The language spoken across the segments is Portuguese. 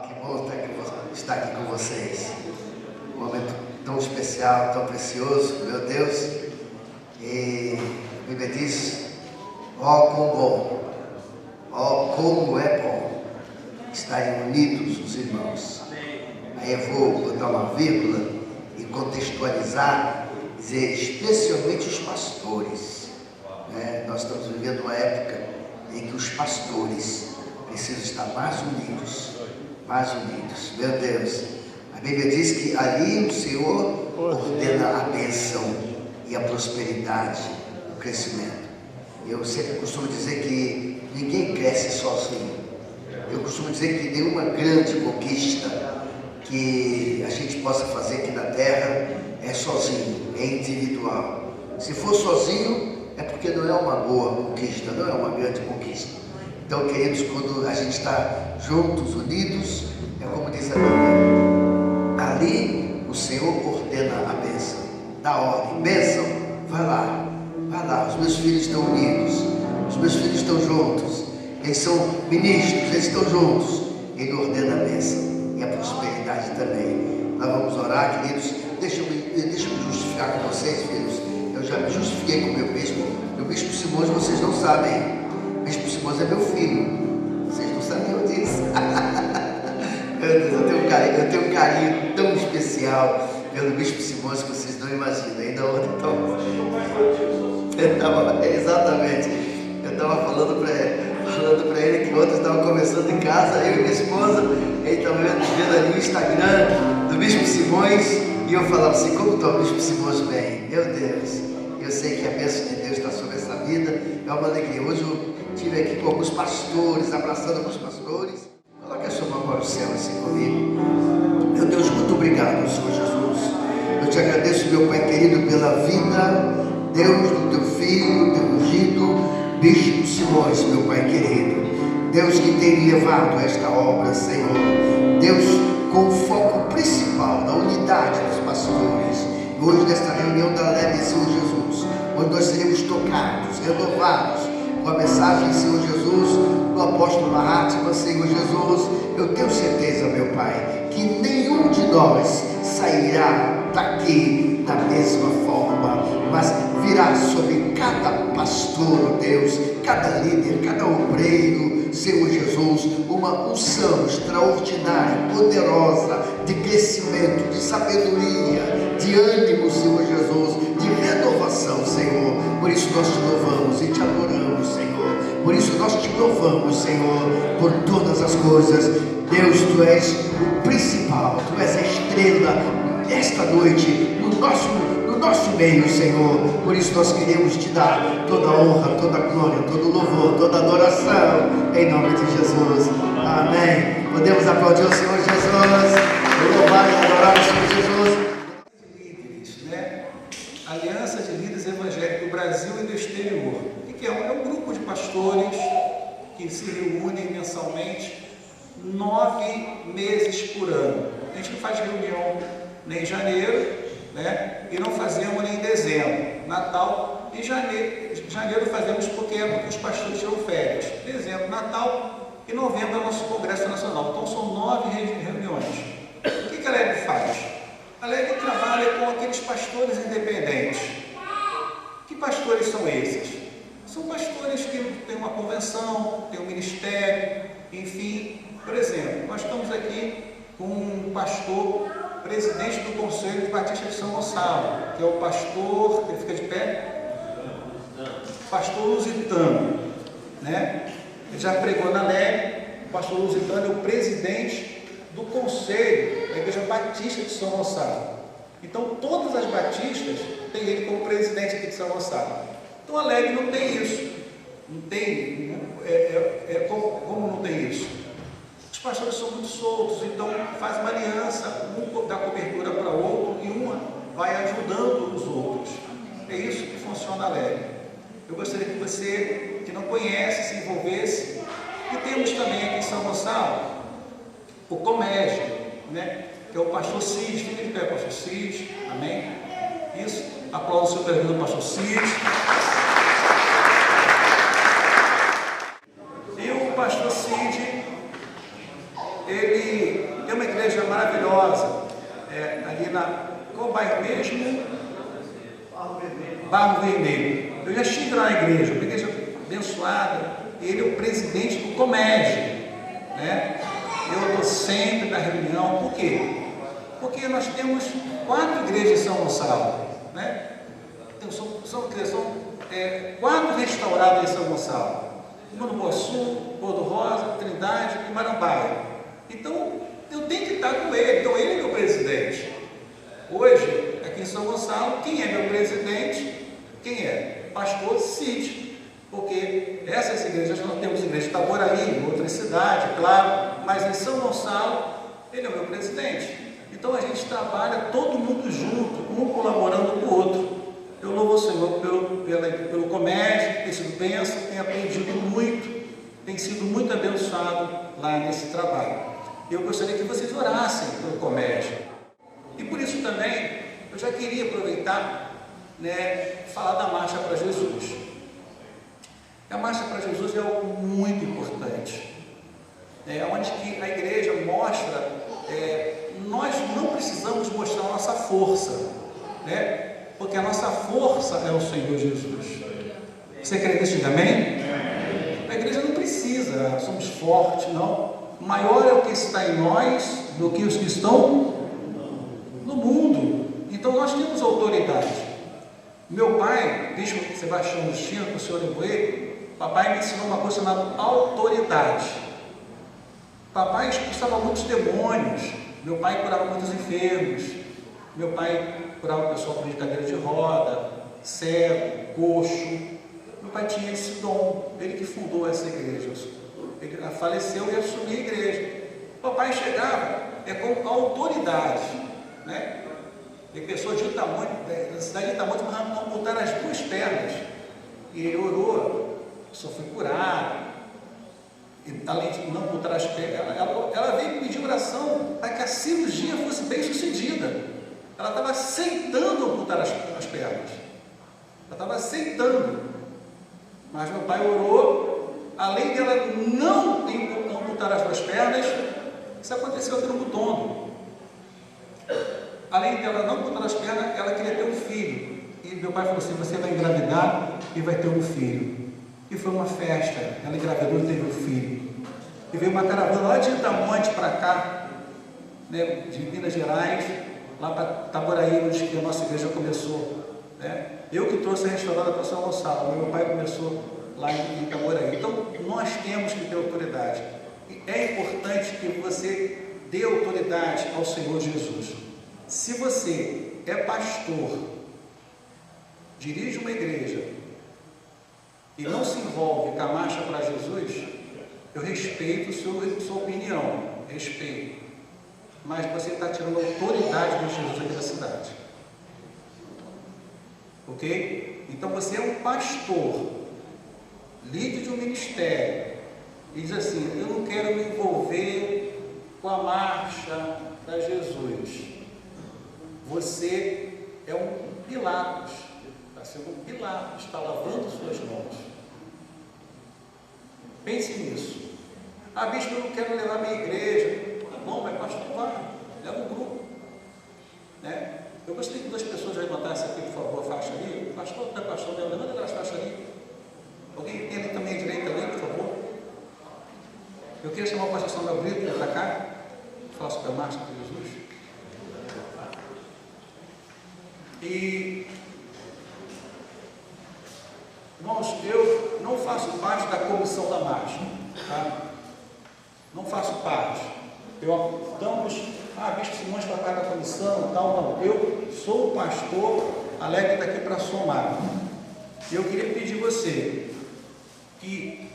Que bom estar aqui com vocês. Um momento tão especial, tão precioso, meu Deus. E a Bíblia diz: ó como é bom estarem unidos os irmãos. Aí eu vou botar uma vírgula e contextualizar, dizer especialmente os pastores. Nós estamos vivendo uma época em que os pastores precisam estar mais unidos. Meu Deus, a Bíblia diz que ali o Senhor ordena a bênção e a prosperidade, o crescimento. Eu sempre costumo dizer que ninguém cresce sozinho. Eu costumo dizer que nenhuma grande conquista que a gente possa fazer aqui na terra é sozinho, é individual. Se for sozinho, é porque não é uma boa conquista, não é uma grande conquista. Então, queridos, quando a gente está juntos, unidos, é como diz a Bíblia: ali o Senhor ordena a bênção, dá ordem, bênção, vai lá, os meus filhos estão unidos, os meus filhos estão juntos, eles são ministros, eles estão juntos, Ele ordena a bênção e a prosperidade também. Nós vamos orar, queridos. Deixa eu me justificar com vocês, filhos. Eu já me justifiquei com o meu bispo Simões, vocês não sabem. O bispo Simões é meu filho, vocês não sabiam disso. Meu Deus, eu tenho um carinho tão especial pelo bispo Simões que vocês não imaginam. Ainda ontem eu estava falando para ele que ontem estava conversando em casa, eu e minha esposa, ele estava vendo ali o Instagram do bispo Simões, e eu falava assim: como está o bispo Simões bem? Meu Deus, eu sei que a bênção de Deus está sobre essa vida, é uma alegria. Hoje eu estive aqui com alguns pastores, abraçando alguns pastores. Coloque a sua mão para o céu assim comigo. Meu Deus, muito obrigado, Senhor Jesus. Eu te agradeço, meu Pai querido, pela vida, Deus, do teu filho, teu ungido, bispo Simões, meu Pai querido. Deus, que tem me levado a esta obra, Senhor. Deus, com o foco principal da unidade dos pastores. Hoje, nesta reunião da Leve, Senhor Jesus, onde nós seremos tocados, renovados com a mensagem, Senhor Jesus, do apóstolo Mahatma, Senhor Jesus. Eu tenho certeza, meu Pai, que nenhum de nós sairá daqui da mesma forma, mas virá sobre cada pastor, Deus, cada líder, cada obreiro, Senhor Jesus, uma unção extraordinária, poderosa, de crescimento, de sabedoria, de ânimo, Senhor Jesus, de renovação, Senhor. Por isso nós te louvamos e te adoramos, Senhor. Por isso nós te louvamos, Senhor, por todas as coisas. Deus, Tu és o principal, Tu és a estrela esta noite, no nosso meio, Senhor. Por isso nós queremos Te dar toda a honra, toda a glória, todo o louvor, toda a adoração, em nome de Jesus. Amém. Podemos aplaudir o Senhor Jesus, louvar e adorar o Senhor Jesus. Líderes, Aliança de Líderes Evangélicos do Brasil e do Exterior. O que é? É um grupo de pastores que se reúnem mensalmente 9 meses por ano. A gente não faz reunião nem em janeiro, e não fazemos nem em dezembro. Natal e janeiro fazemos porque os pastores tiram férias. Dezembro, Natal e novembro é o nosso Congresso Nacional. Então são 9 reuniões. O que a LEB faz? A LEB trabalha com aqueles pastores independentes. Que pastores são esses? São pastores que têm uma convenção, têm um ministério, enfim. Por exemplo, nós estamos aqui com um pastor, presidente do Conselho de Batista de São Gonçalo, que é o pastor, ele fica de pé? Pastor Lusitano, Ele já pregou na LEB. O pastor Lusitano é o presidente do Conselho da Igreja Batista de São Gonçalo. Então, todas as batistas têm ele como presidente aqui de São Gonçalo. Então, a LEB não tem isso. Não tem, como não tem isso? Os pastores são muito soltos, então faz uma aliança, um dá cobertura para o outro e uma vai ajudando os outros. É isso que funciona a LEB. Eu gostaria que você, que não conhece, se envolvesse. E temos também aqui em São Gonçalo o Comércio, que é o pastor Cid. Fica de pé, pastor Cid. Amém? Isso. Aplauda o seu pergunta do pastor Cid. E o pastor Cid, ele igreja maravilhosa, ali qual bairro mesmo? Barro Vermelho. Eu já estive lá na igreja, uma igreja abençoada, ele é o presidente do Comércio, né? Eu estou sempre na reunião. Por quê? Porque nós temos 4 igrejas em São Gonçalo, né? São 4 restauradas em São Gonçalo: uma no Boa Sul, Bordo Rosa, Trindade e Marambaia. Então eu tenho que estar com ele. Então ele é meu presidente. Hoje, aqui em São Gonçalo, quem é meu presidente? Quem é? Pastor Cid. Porque essas igrejas, nós temos igreja de Itaboraí, em outras cidades, claro, mas em São Gonçalo, ele é o meu presidente. Então a gente trabalha todo mundo junto, um colaborando com o outro. Eu louvo o Senhor pelo comércio, tem sido bênção, tem aprendido muito, tem sido muito abençoado lá nesse trabalho. Eu gostaria que vocês orassem pelo comércio. E por isso também, eu já queria aproveitar, né, falar da Marcha para Jesus. A Marcha para Jesus é algo muito importante, onde que a igreja mostra, nós não precisamos mostrar a nossa força, né? Porque a nossa força é o Senhor Jesus. Você crê nisso? Amém? A igreja não precisa, somos fortes, não. Maior é o que está em nós do que os que estão no mundo. Então nós temos autoridade. Meu pai, Bispo Sebastião Justino, que o senhor levou ele, papai me ensinou uma coisa chamada autoridade. Papai expulsava muitos demônios. Meu pai curava muitos enfermos. Meu pai curava o pessoal com cadeira de roda, cego, coxo. Meu pai tinha esse dom. Ele que fundou essa igreja. Ele faleceu e assumiu a igreja. Papai chegava com autoridade, né? Tem pessoas de Itamonte, na cidade de Itamonte, não amputaram as 2 pernas. E ele orou, só foi curado. E, além de não amputar as pernas, ela veio pedir oração para que a cirurgia fosse bem sucedida. Ela estava aceitando amputar as pernas. Ela estava aceitando. Mas meu pai orou, além dela não amputar as 2 pernas, isso aconteceu aqui no Mutombo. Além dela não amputar as pernas, ela queria ter um filho. E meu pai falou assim: você vai engravidar e vai ter um filho. E foi uma festa, ela engravidou e teve um filho. E veio uma caravana lá de Itamonte para cá, né, de Minas Gerais, lá para Itaboraí, onde a nossa igreja começou, né? Eu que trouxe a restaurada para São Gonçalo, meu pai começou lá em Itaboraí. Então, nós temos que ter autoridade. E é importante que você dê autoridade ao Senhor Jesus. Se você é pastor, dirige uma igreja e não se envolve com a Marcha para Jesus, eu respeito sua opinião, respeito. Mas você está tirando a autoridade de Jesus aqui da cidade. Ok? Então você é um pastor, líder de um ministério, e diz assim: eu não quero me envolver com a Marcha para Jesus. Você é um Pilatos, está sendo um Pilatos, está lavando suas mãos. Pense nisso. Ah, bispo, eu não quero levar minha igreja. Tá bom, mas pastor, vai, leva um grupo, né? Eu gostaria que 2 pessoas levantassem aqui, por favor, a faixa ali. Pastor, não é pastor, levanta aquelas faixas ali. Alguém tem ali também a direita ali, por favor. Eu queria chamar o pastor Samuel Brito para cá, falar sobre a Marcha para Jesus. E, irmãos, eu não faço parte da comissão da marcha, tá? Não faço parte. Bispo Simões para parte da comissão, tal, não. Eu sou o pastor alegre daqui para somar. Eu queria pedir você que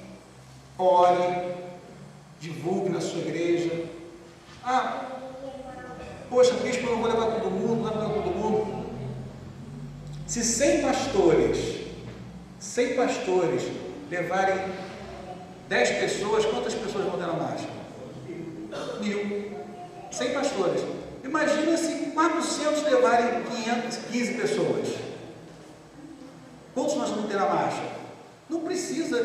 ore, divulgue na sua igreja. Poxa, bispo, eu não vou levar todo mundo, não vou levar todo mundo. Se 100 pastores levarem 10 pessoas, quantas pessoas vão ter na marcha? 1000. 100 pastores. Imagina se 400 levarem 15 pessoas. Quantos nós vamos ter na marcha? Não precisa.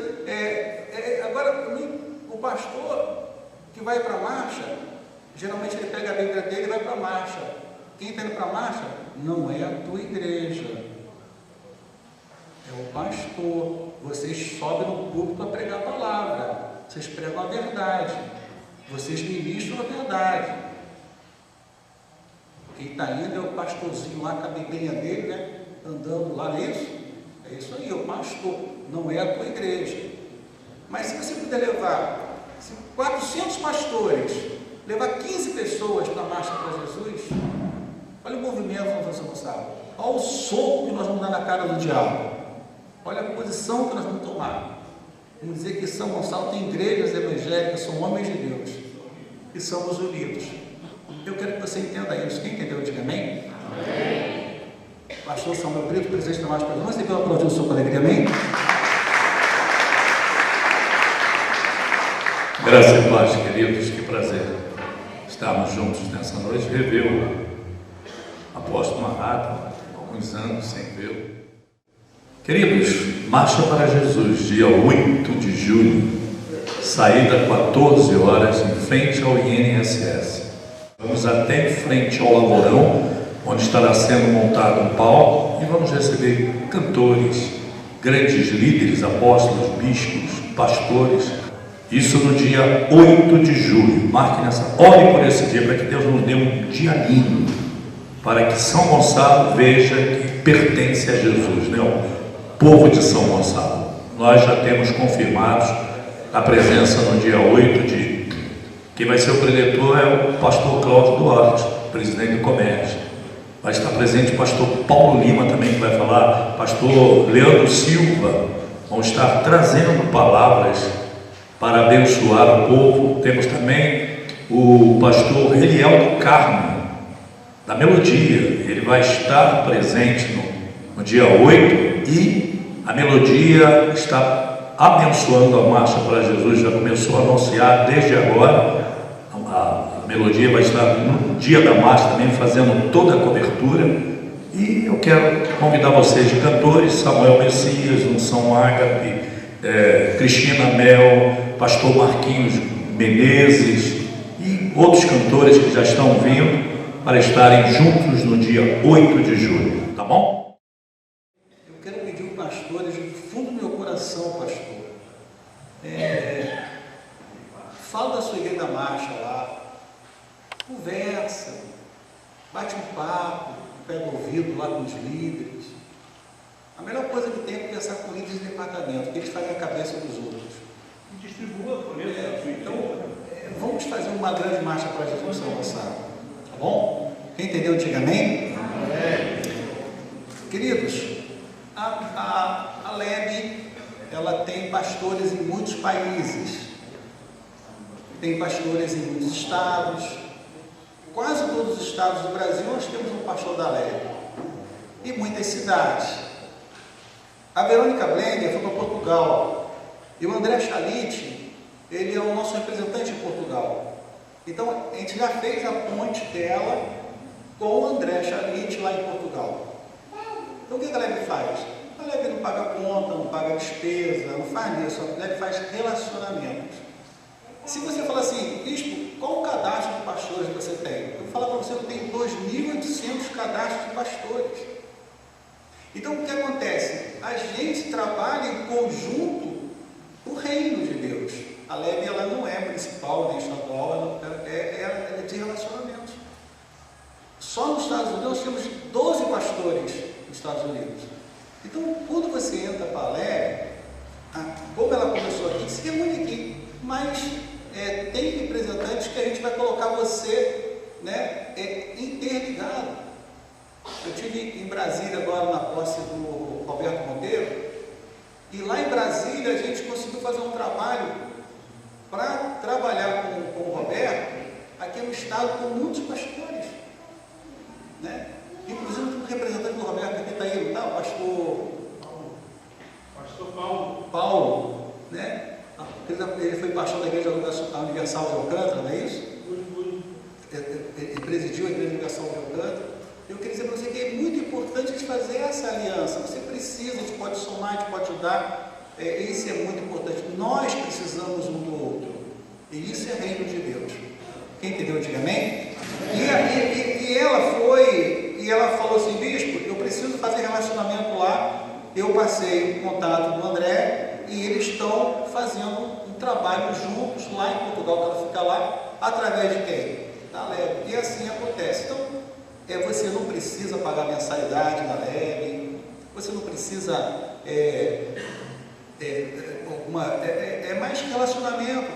Agora, o pastor que vai para a marcha geralmente ele pega a Bíblia dele e vai para a marcha. Quem está indo para a marcha não é a tua igreja, é o pastor. Vocês sobem no púlpito para pregar a palavra, vocês pregam a verdade, vocês ministram a verdade. Quem está indo é o pastorzinho lá com a biblinha dele, né? Andando lá, não é isso? É isso aí, o pastor, não é a tua igreja. Mas se você puder levar 400 pastores, levar 15 pessoas para a marcha para Jesus, olha o movimento que nós vamos alcançar, olha o soco que nós vamos dar na cara do diabo, olha a posição que nós vamos tomar. Vamos dizer que São Gonçalo tem igrejas evangélicas, são homens de Deus, e somos unidos. Eu quero que você entenda isso. Quem entendeu, diga amém? Amém. Pastor Samuel Brito, presidente da marcha para Jesus, você quer aplaudir o senhor com alegria, amém? Graças a Deus, queridos, que prazer estarmos juntos nessa noite, rever o apóstolo Marrata, alguns anos sem vê-lo. Queridos, Marcha para Jesus, dia 8 de julho, saída 14 horas, em frente ao INSS. Vamos até em frente ao Lavorão, onde estará sendo montado um palco, e vamos receber cantores, grandes líderes, apóstolos, bispos, pastores. Isso no dia 8 de julho. Marque ore por esse dia, para que Deus nos dê um dia lindo, para que São Gonçalo veja que pertence a Jesus, né? O povo de São Gonçalo. Nós já temos confirmados a presença no dia 8 de... Quem vai ser o preletor é o pastor Cláudio Duarte, presidente do Comércio. Vai estar presente o pastor Paulo Lima também, que vai falar, pastor Leandro Silva, vão estar trazendo palavras para abençoar o povo. Temos também o pastor Eliel do Carmo, da Melodia. Ele vai estar presente no dia 8 e a Melodia está abençoando a Marcha para Jesus, já começou a anunciar desde agora. A Melodia vai estar no dia da marcha também fazendo toda a cobertura. E eu quero convidar vocês de cantores, Samuel Messias, Unção Ágape, Cristina Mel, pastor Marquinhos Menezes e outros cantores que já estão vindo para estarem juntos no dia 8 de julho, tá bom? Eu quero pedir aos pastores, do fundo do meu coração, pastor, fala da sua igreja da marcha lá, conversa, bate um papo, pega o ouvido lá com os líderes. A melhor coisa que tem é conversar com líderes de departamento, que eles fazem a cabeça dos outros. E distribua por ele. Então, vamos fazer uma grande marcha para Jesus São Gonçalo, tá bom? Quem entendeu, diga amém? Queridos, a LEB, ela tem pastores em muitos países, tem pastores em muitos estados, quase todos os estados do Brasil nós temos um pastor da LEB, e muitas cidades. A Verônica Blender foi para Portugal, e o André Chalite, ele é o nosso representante em Portugal. Então, a gente já fez a ponte dela com o André Chalite lá em Portugal. Então, o que a LEB faz? A LEB não paga conta, não paga despesa, não faz isso, a LEB faz relacionamentos. Se você falar assim, bispo, qual o cadastro de pastores que você tem? Eu vou falar para você, eu tenho 2.800 cadastros de pastores. Então, o que acontece? A gente trabalha em conjunto o reino de Deus. A LEB, ela não é municipal nem estadual, ela é de relacionamentos. Só nos Estados Unidos nós temos 12 pastores nos Estados Unidos. Então, quando você entra para a LEB, como ela começou aqui, se reúne aqui, mas tem representantes que a gente vai colocar você, né, interligado. Eu estive em Brasília agora na posse do Roberto Monteiro, e lá em Brasília a gente conseguiu fazer um trabalho para trabalhar com o Roberto, aqui no estado, com muitos pastores, né? Inclusive um representante do Roberto aqui está aí, não está? O pastor Paulo, né? Ele foi pastor da Igreja Universal de Alcântara, não é isso? Ele presidiu a Igreja Universal de Alcântara. Eu queria dizer para você que é muito importante a gente fazer essa aliança. Você precisa, a gente pode somar, a gente pode ajudar. Isso é muito importante. Nós precisamos um do outro. E isso é reino de Deus. Quem entendeu, diga amém? E ela falou assim, bispo, eu preciso fazer relacionamento lá. Eu passei o contato do André e eles estão fazendo um trabalho juntos lá em Portugal, que ela fica lá, através de quem? Da Lebe. E assim acontece. Então, você não precisa pagar mensalidade na Lebe, você não precisa mais relacionamento,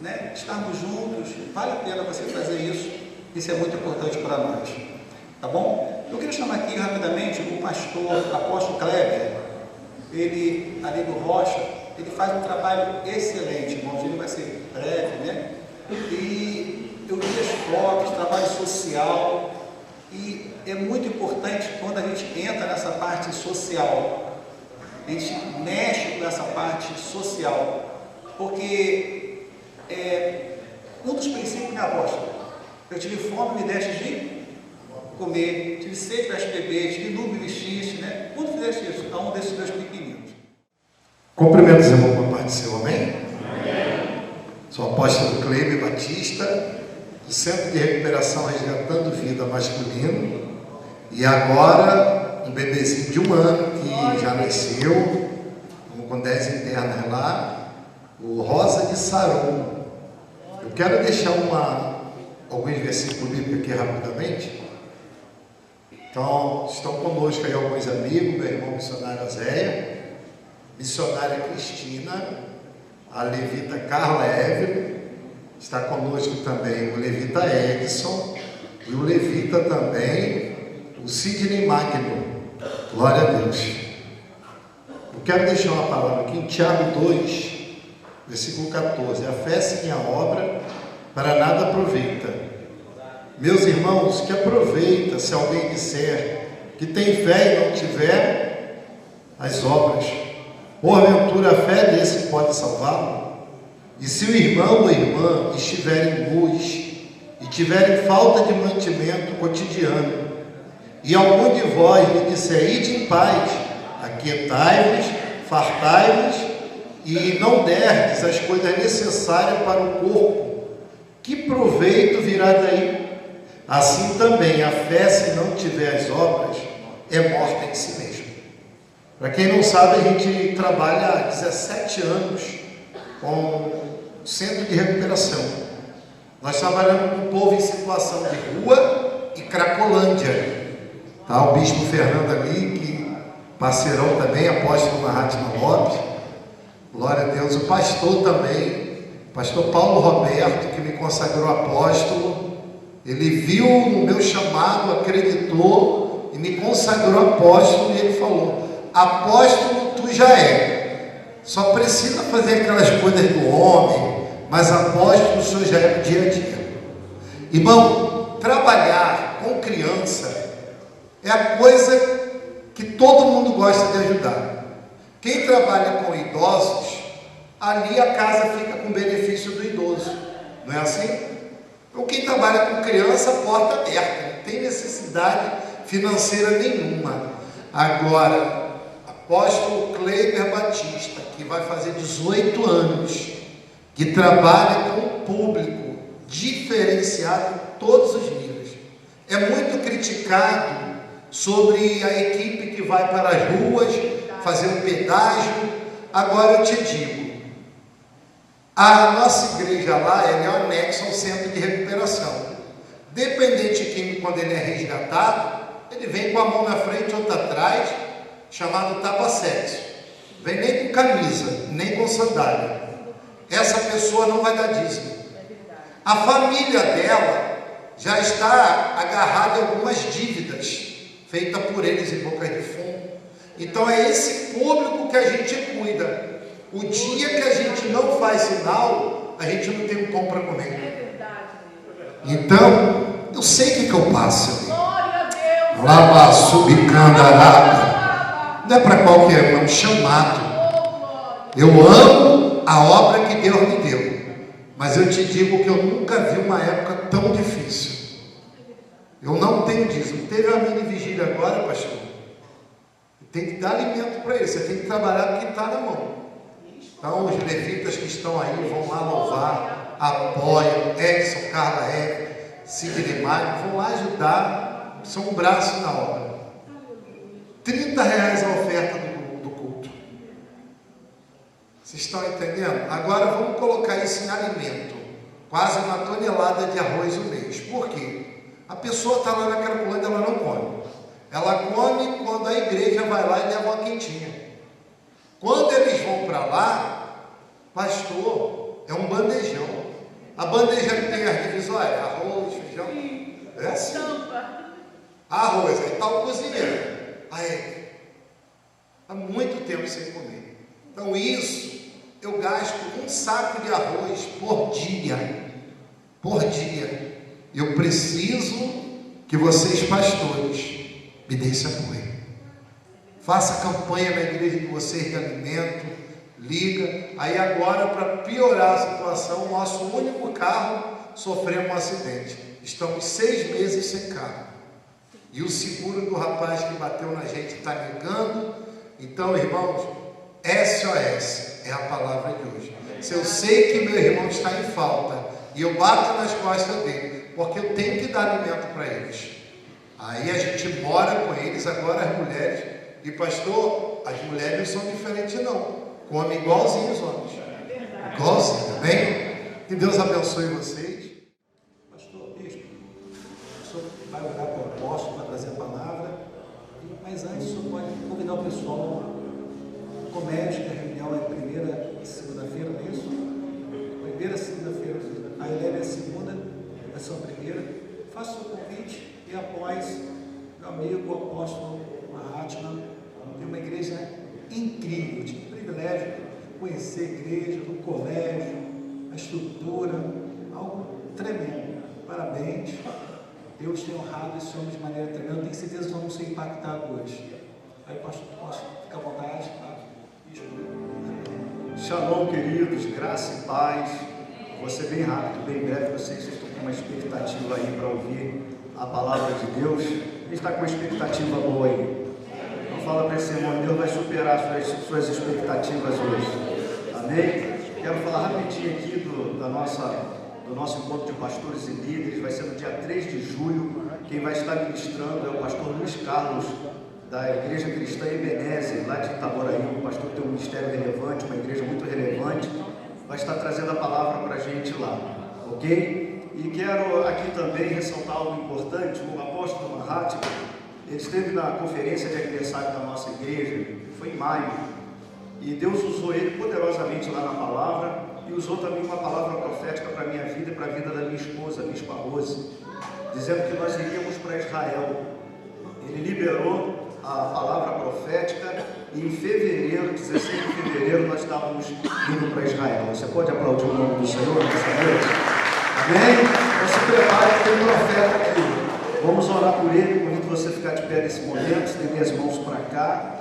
né? Estarmos juntos, vale a pena você fazer isso. Isso é muito importante para nós, tá bom? Eu queria chamar aqui rapidamente o pastor apóstolo Kleber. Ele, ali do Rocha, ele faz um trabalho excelente, irmãos. Ele vai ser breve, né? E eu vi as fotos, trabalho social, e é muito importante quando a gente entra nessa parte social, a gente mexe com essa parte social, porque um dos princípios, né, apóstolo? Eu tive fome, me deste de comer, tive sede, me deste beber, tive nu, me vestiste, né? Quando fizeste isso? A um desses dois pequeninos. Cumprimento os irmãos por parte do Senhor, amém? Sou o apóstolo Kleber Batista, do Centro de Recuperação Resgatando Vida Masculino, e agora um bebezinho de 1 ano que já nasceu, com 10 internas lá, o Rosa de Saron. Eu quero deixar alguns versículos bíblicos aqui rapidamente. Então, estão conosco aí alguns amigos, meu irmão missionário Azéia, missionária Cristina, a levita Carla Évero, está conosco também o levita Edson e o levita também o Sidney Magno. Glória a Deus. Eu quero deixar uma palavra aqui em Tiago 2, versículo 14. A fé sem a obra para nada aproveita. Meus irmãos, que aproveita se alguém disser que tem fé e não tiver as obras? Porventura a fé desse pode salvá-lo? E se o irmão ou irmã estiverem nus e tiverem falta de mantimento cotidiano, e algum de vós lhe disser, ide em paz, aquietai-vos, fartai-vos, e não derdes as coisas necessárias para o corpo, que proveito virá daí? Assim também a fé, se não tiver as obras, é morta em si mesmo. Para quem não sabe, a gente trabalha há 17 anos com o Centro de Recuperação. Nós trabalhamos com o povo em situação de rua e Cracolândia. Tá? O bispo Fernando ali, que parceirão também, apóstolo Mahatma Lopes. Glória a Deus. O pastor também, pastor Paulo Roberto, que me consagrou apóstolo. Ele viu no meu chamado, acreditou e me consagrou apóstolo, e ele falou, apóstolo tu já é, só precisa fazer aquelas coisas do homem, mas apóstolo o senhor já é no dia a dia. Irmão, trabalhar com criança é a coisa que todo mundo gosta de ajudar. Quem trabalha com idosos, ali a casa fica com benefício do idoso, não é assim? Então, quem trabalha com criança, porta aberta, não tem necessidade financeira nenhuma. Agora, apóstolo Kleber Batista, que vai fazer 18 anos, que trabalha com o público diferenciado em todos os níveis, é muito criticado sobre a equipe que vai para as ruas fazer um pedágio. Agora eu te digo, a nossa igreja lá, ela é um anexo ao Centro de Recuperação. Dependente químico, quando ele é resgatado, ele vem com a mão na frente, outra atrás, chamado tapa-sexo. Vem nem com camisa, nem com sandália. Essa pessoa não vai dar dízimo. A família dela já está agarrada em algumas dívidas feitas por eles em boca de fundo. Então é esse público que a gente cuida. O dia que a gente não faz sinal, a gente não tem um pão para comer. É verdade. Então, eu sei o que eu passo. Lava, subicandarada. Não é para qualquer um, é um chamado. Eu amo a obra que Deus me deu. Mas eu te digo que eu nunca vi uma época tão difícil. Eu não tenho dízimo. Teve uma mini vigília agora, pastor. Tem que dar alimento para ele. Você tem que trabalhar com o que está na mão. Então, os levitas que estão aí vão lá louvar. apoiam, Edson, Carla Reck, Sidney Mário, vão lá ajudar, são um braço na obra. R$30 a oferta do culto. Vocês estão entendendo? Agora vamos colocar isso em alimento. Quase 1 tonelada de arroz no mês. Por quê? A pessoa está lá na Cracolândia, ela não come. Ela come quando a igreja vai lá e leva uma quentinha. Quando eles vão para lá, pastor, é um bandejão. A bandeja que tem as divisórias, arroz, feijão, é assim. Arroz, aí está o cozinheiro. Aí, há muito tempo sem comer. Então isso, eu gasto um saco de arroz por dia. Por dia. Eu preciso que vocês, pastores, me deem esse apoio. Faça campanha na igreja de vocês de alimento, liga. Aí agora, para piorar a situação, o nosso único carro sofreu um acidente. Estamos 6 meses sem carro. E o seguro do rapaz que bateu na gente está ligando. Então, irmãos, SOS é a palavra de hoje. Se eu sei que meu irmão está em falta e eu bato nas costas dele, porque eu tenho que dar alimento para eles. Aí a gente mora com eles, agora as mulheres. E pastor, as mulheres não são diferentes não. Comem igualzinho os homens. Igualzinho, amém? Que Deus abençoe vocês. Pastor, bispo, o senhor vai orar para o apóstolo, vai trazer a palavra, mas antes o senhor pode convidar o pessoal. O comércio, que a reunião é primeira segunda-feira, não é isso? Primeira segunda-feira, a Helena é a segunda, vai ser a primeira. Faça o seu convite e após meu amigo, o apóstolo Mahatma, tem uma igreja incrível, tive o privilégio de conhecer a igreja, o colégio, a estrutura, algo tremendo. Parabéns, Deus tem honrado esse homem de maneira tremenda. Eu tenho certeza que vamos ser impactados hoje. Aí, pastor, fica à vontade, tá? Shalom, queridos, graça e paz. Vou ser bem rápido, bem breve. Eu sei que vocês estão com uma expectativa aí para ouvir a palavra de Deus. A gente está com uma expectativa boa aí. Então fala para esse irmão, Deus vai superar suas expectativas hoje. Amém? Quero falar rapidinho aqui do nosso encontro de pastores e líderes. Vai ser no dia 3 de julho. Quem vai estar ministrando é o pastor Luiz Carlos, da Igreja Cristã Ebenezer, lá de Itaboraí. O pastor tem um ministério relevante, uma igreja muito relevante. Vai estar trazendo a palavra para a gente lá, ok? E quero aqui também ressaltar algo importante. O apóstolo Mahatma, ele esteve na conferência de aniversário da nossa igreja, foi em maio, e Deus usou ele poderosamente lá na palavra, e usou também uma palavra profética para a minha vida e para a vida da minha esposa, a Bispa Rose, dizendo que nós iríamos para Israel. Ele liberou a palavra profética e em fevereiro, 16 de fevereiro, nós estávamos indo para Israel. Você pode aplaudir o nome do Senhor nessa noite? Amém? Então se prepare que tem um profeta aqui. Vamos orar por ele. Convido você a ficar de pé nesse momento, estender as mãos para cá.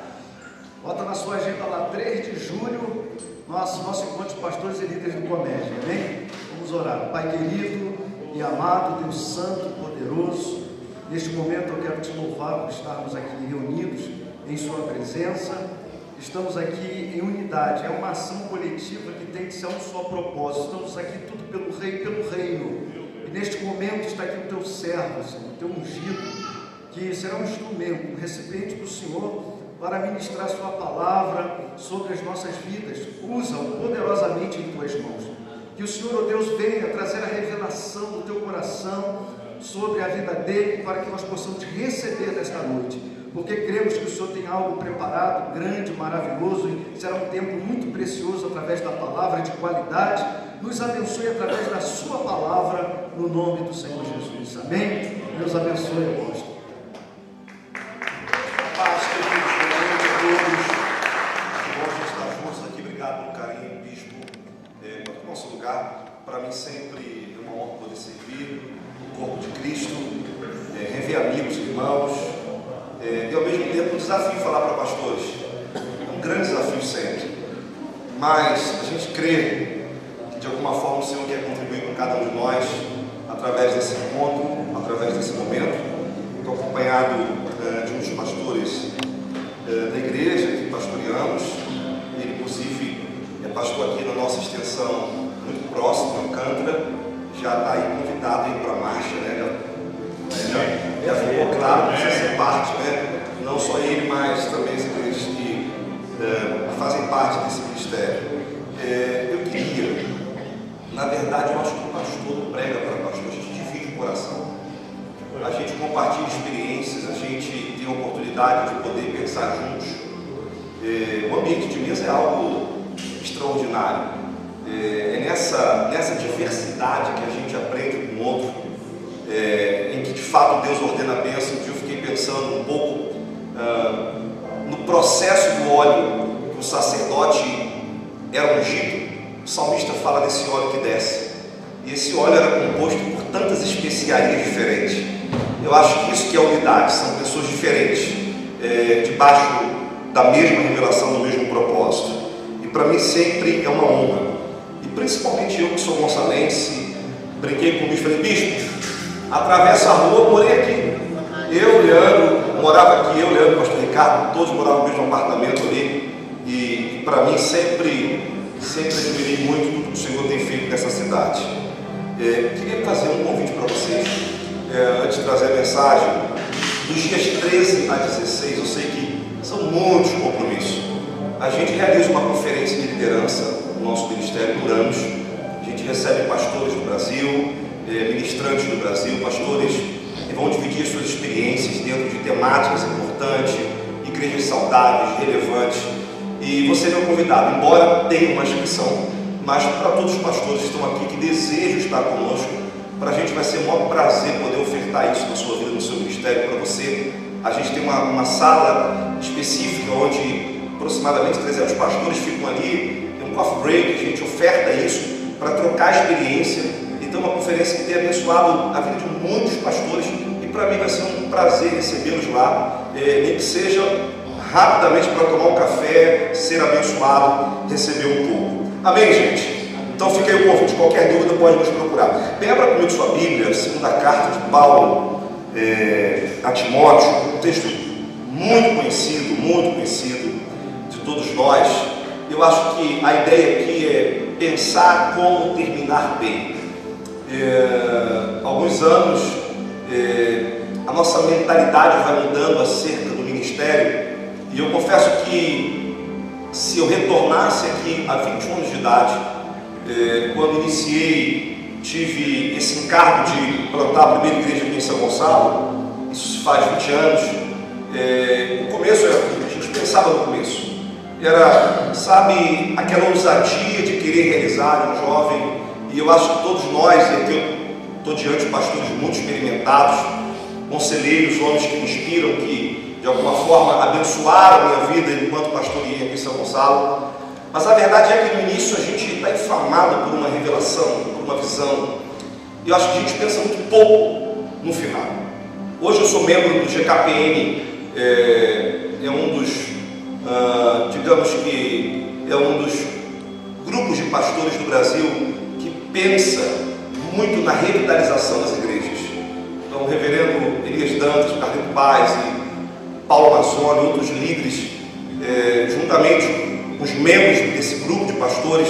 Bota na sua agenda lá, 3 de julho, nosso encontro de pastores e líderes do comércio. Amém? Vamos orar. Pai querido e amado, Deus santo, poderoso, neste momento eu quero te louvar por estarmos aqui reunidos em sua presença. Estamos aqui em unidade, é uma ação coletiva que tem que ser um só propósito. Estamos aqui tudo pelo Rei, pelo reino. E neste momento está aqui o teu servo, Senhor, o teu ungido, que será um instrumento, um recipiente do Senhor para ministrar sua palavra sobre as nossas vidas. Usa-o poderosamente em tuas mãos. Que o Senhor, ó Deus, venha trazer a revelação do teu coração sobre a vida dele, para que nós possamos receber nesta noite, porque cremos que o Senhor tem algo preparado, grande, maravilhoso, e será um tempo muito precioso através da palavra, de qualidade. Nos abençoe através da sua palavra, no nome do Senhor Jesus. Amém? Deus abençoe, apóstolo. Paz, queridos, boa noite a todos. Bom a gente estar juntos aqui. Obrigado pelo carinho, bispo. No nosso lugar, para mim sempre é uma honra poder servir o corpo de Cristo, rever amigos, irmãos, e ao mesmo tempo um desafio falar para pastores. É um grande desafio sempre, mas a gente crê que de alguma forma o Senhor quer contribuir com cada um de nós através desse encontro, através desse momento. Estou acompanhado de um dos pastores da igreja que pastoreamos. Ele inclusive é pastor aqui na nossa extensão muito próximo, Alcântara, já está aí convidado a ir para a marcha, né? Já ficou claro que precisa ser parte, né? Não só ele, mas também as igrejas que fazem parte desse ministério. Eu queria, na verdade, eu acho que o pastor não prega para pastor, a gente divide o coração. A gente compartilha experiências, a gente tem a oportunidade de poder pensar juntos. O ambiente de mesa é algo extraordinário. É nessa diversidade que a gente aprende com o outro, em que de fato Deus ordena a bênção. Um dia eu fiquei pensando um pouco no processo do óleo que o sacerdote era ungido. O salmista fala desse óleo que desce, e esse óleo era composto por tantas especiarias diferentes. Eu acho que isso que é unidade, são pessoas diferentes, debaixo da mesma revelação, do mesmo propósito. E para mim sempre é uma honra, e principalmente eu que sou gonçalense, brinquei com o bispo, falei: bispo, atravessa a rua, morei aqui. Eu, Leandro, morava aqui, eu, Leandro, pastor Ricardo, todos moravam no mesmo apartamento ali, e para mim sempre admirei muito tudo que o Senhor tem feito nessa cidade. Queria fazer um convite para vocês, antes de trazer a mensagem. Dos dias 13 a 16, eu sei que são muitos compromissos. A gente realiza uma conferência de liderança no nosso ministério por anos. A gente recebe pastores do Brasil, ministrantes do Brasil, pastores que vão dividir suas experiências dentro de temáticas importantes, igrejas saudáveis, relevantes. E você é meu convidado, embora tenha uma inscrição, mas para todos os pastores que estão aqui, que desejam estar conosco, para a gente vai ser um maior prazer poder ofertar isso na sua vida, no seu ministério, para você. A gente tem uma sala específica onde aproximadamente 300 pastores ficam ali, tem um coffee break, a gente oferta isso para trocar experiência. Então, uma conferência que tem abençoado a vida de muitos pastores, e para mim vai ser um prazer recebê-los lá, nem que seja rapidamente para tomar um café, ser abençoado, receber um pouco. Amém, gente? Então fica aí o convite, qualquer dúvida pode nos procurar. Bem, abra comigo sua Bíblia, segunda carta de Paulo a Timóteo, um texto muito conhecido de todos nós. Eu acho que a ideia aqui é pensar como terminar bem. Há alguns anos a nossa mentalidade vai mudando acerca do ministério, e eu confesso que se eu retornasse aqui há 21 anos de idade, quando iniciei, tive esse encargo de plantar a primeira igreja aqui em São Gonçalo, isso faz 20 anos. No começo, a gente pensava no começo, era, sabe, aquela ousadia de querer realizar, um jovem, e eu acho que todos nós, eu estou diante de pastores muito experimentados, conselheiros, homens que me inspiram, que de alguma forma abençoaram a minha vida enquanto pastoreei aqui em São Gonçalo. Mas a verdade é que no início a gente está inflamado por uma revelação, por uma visão, e eu acho que a gente pensa muito pouco no final. Hoje eu sou membro do GKPN, é um dos, digamos que é um dos grupos de pastores do Brasil que pensa muito na revitalização das igrejas. Então o reverendo Elias Dantas, Carlinhos Paz e Paulo Mazzoni, outros líderes, juntamente com os membros desse grupo de pastores,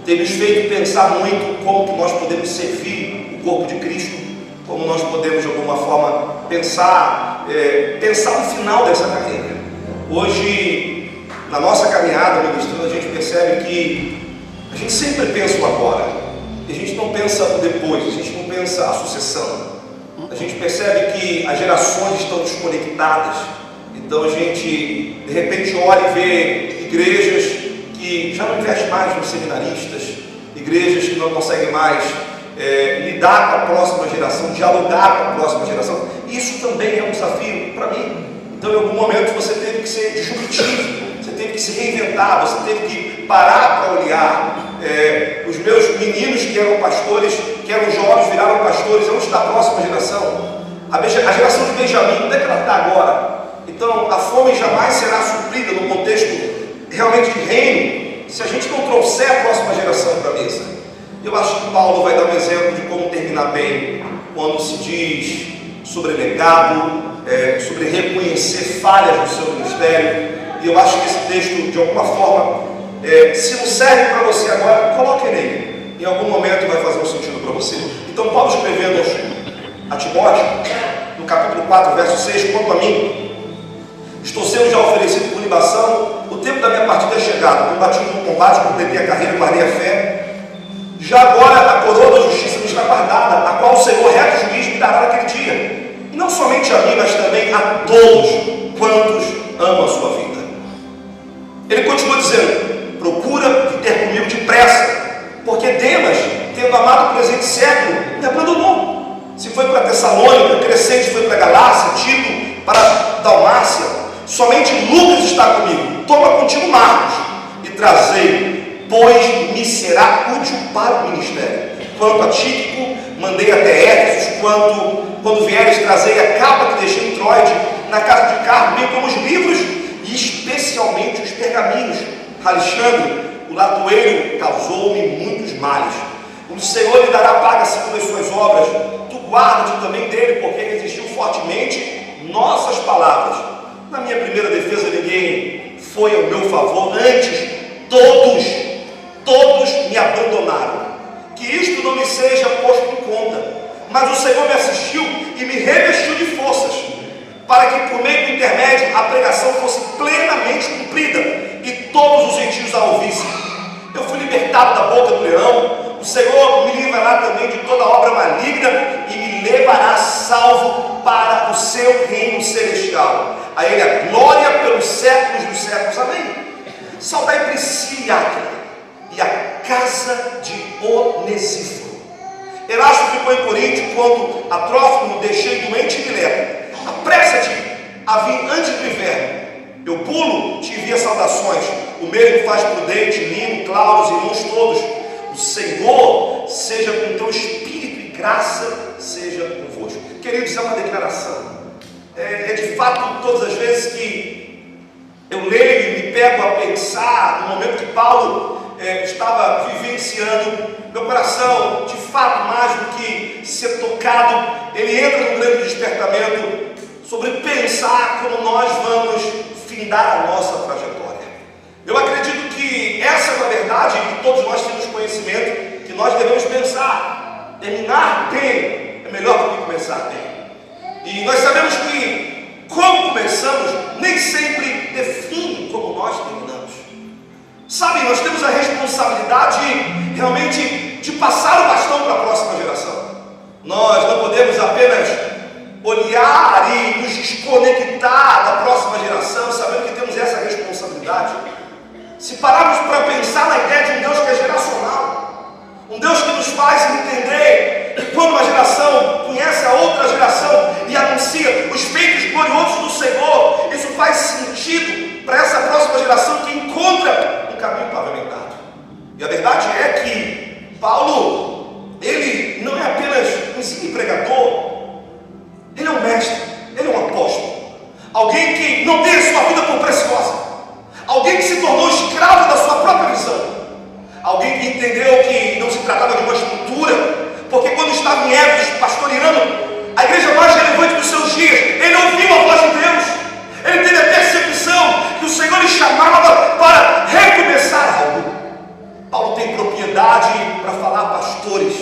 tem nos feito pensar muito como que nós podemos servir o corpo de Cristo, como nós podemos de alguma forma pensar no final dessa carreira. Hoje, na nossa caminhada ministrando, a gente percebe que a gente sempre pensa o agora, e a gente não pensa o depois, a gente não pensa a sucessão. A gente percebe que as gerações estão desconectadas, então a gente de repente olha e vê igrejas que já não investem mais nos seminaristas, igrejas que não conseguem mais lidar com a próxima geração, dialogar com a próxima geração. Isso também é um desafio para mim. Então, em algum momento você teve que ser disruptivo, você teve que se reinventar, você teve que parar para olhar. Os meus meninos que eram pastores, que eram jovens, viraram pastores. Onde está a próxima geração? A geração de Benjamim, onde é que ela está agora? Então, a fome jamais será suprida no contexto realmente de reino, se a gente não trouxer a próxima geração para a mesa. Eu acho que Paulo vai dar um exemplo de como terminar bem, quando se diz sobre legado, sobre reconhecer falhas no seu ministério. E eu acho que esse texto, de alguma forma, se não serve para você agora, coloque nele. em algum momento vai fazer um sentido para você. Então, Paulo escrevendo a Timóteo, no capítulo 4, verso 6, quanto a mim, estou sendo já oferecido por libação, o tempo da minha partida é chegado, combati um bom combate, completei a carreira, guardei a fé. Já agora a coroa da justiça me está guardada, a qual o Senhor, reto juiz, me dará naquele dia. E não somente a mim, mas também a todos quantos amam a sua vida. Ele continua dizendo: procura ter comigo depressa, porque Demas, tendo amado o presente século, me abandonou. Se foi para Tessalônica, Crescente foi para Galácia, Tito para Dalmácia. Somente Lucas está comigo. Toma contigo Marcos e trazei, pois me será útil para o ministério. Quanto a Tíquico, mandei até Éfeso. Quando vieres, trazei a capa que deixei em Troade, na casa de Carmo, bem como os livros e especialmente os pergaminhos. Alexandre, o latoeiro, causou-me muitos males. O Senhor lhe dará paga segundo as suas obras. Tu guarda-te também dele, porque resistiu fortemente nossas palavras. Na minha primeira defesa, ninguém foi ao meu favor. Antes, todos me abandonaram. Que isto não me seja posto em conta. Mas o Senhor me assistiu e me revestiu de forças, para que por meio do intermédio a pregação fosse plenamente cumprida e todos os gentios a ouvissem. Eu fui libertado da boca do leão. O Senhor me livrará também de toda obra maligna e me levará salvo para o seu reino celestial. A Ele a glória pelos séculos dos séculos. Amém. Saudai Priscila e Áquila e a casa de Onesíforo. Erasto ficou em Corinto, quando a Trófimo deixei doente e lepra. Apressa-te a vir antes do inverno. Eu pulo, te envia saudações. O mesmo faz Prudente, Lino, Cláudio, irmãos todos. O Senhor seja com teu espírito e graça seja convosco. Queridos, é uma declaração. É de fato todas as vezes que eu leio e me pego a pensar no momento que Paulo estava vivenciando, meu coração, de fato, mais do que ser tocado, ele entra num grande despertamento sobre pensar como nós vamos findar a nossa trajetória. Eu acredito que essa é uma verdade que todos nós temos conhecimento, que nós devemos pensar. Terminar bem é melhor do que começar bem. E nós sabemos que como começamos nem sempre define como nós terminamos. Sabe, nós temos a responsabilidade realmente de passar o bastão para a próxima geração. Nós não podemos apenas olhar e nos desconectar da próxima geração, sabendo que temos essa responsabilidade. Se pararmos para pensar na ideia de um Deus que é geracional, um Deus que nos faz entender que quando uma geração conhece a outra geração e anuncia os feitos gloriosos do Senhor, isso faz sentido para essa próxima geração que encontra um caminho pavimentado. E a verdade é que Paulo, ele não é apenas um simples pregador, ele é um mestre, ele é um apóstolo, alguém que não tem a sua vida por preciosa, alguém que se tornou escravo da sua própria visão, alguém que entendeu que não se tratava de uma estrutura, porque quando estava em Éfeso pastoreando a igreja mais relevante dos seus dias, ele ouviu a voz de Deus, ele teve a percepção que o Senhor lhe chamava para recomeçar algo. Paulo tem propriedade para falar a pastores,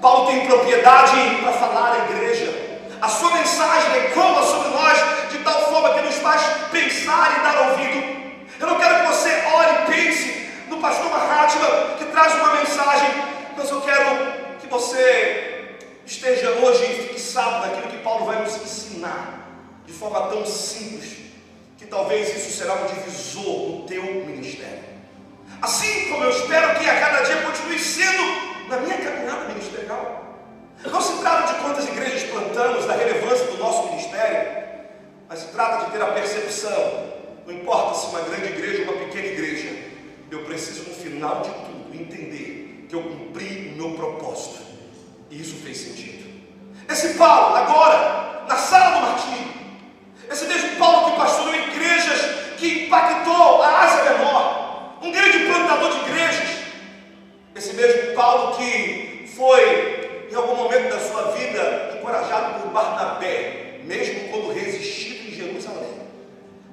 Paulo tem propriedade para falar à igreja. A sua mensagem ecoa sobre nós de tal forma que nos faz pensar e dar ouvido. Eu não quero que você ore e pense no pastor Mahatma, que traz uma mensagem, mas eu quero que você esteja hoje fixado naquilo que Paulo vai nos ensinar, de forma tão simples, que talvez isso será um divisor no teu ministério. Assim como eu espero que a cada dia continue sendo na minha caminhada ministerial. Não se trata de quantas igrejas plantamos, da relevância do nosso ministério, mas se trata de ter a percepção, não importa se uma grande igreja ou uma pequena igreja, eu preciso no final de tudo entender que eu cumpri o meu propósito, e isso fez sentido. Esse Paulo, agora, na sala do martírio, esse mesmo Paulo que pastoreou igrejas, que impactou a Ásia Menor, um grande plantador de igrejas, esse mesmo Paulo que foi, em algum momento da sua vida, encorajado por Barnabé, mesmo quando resistido em Jerusalém,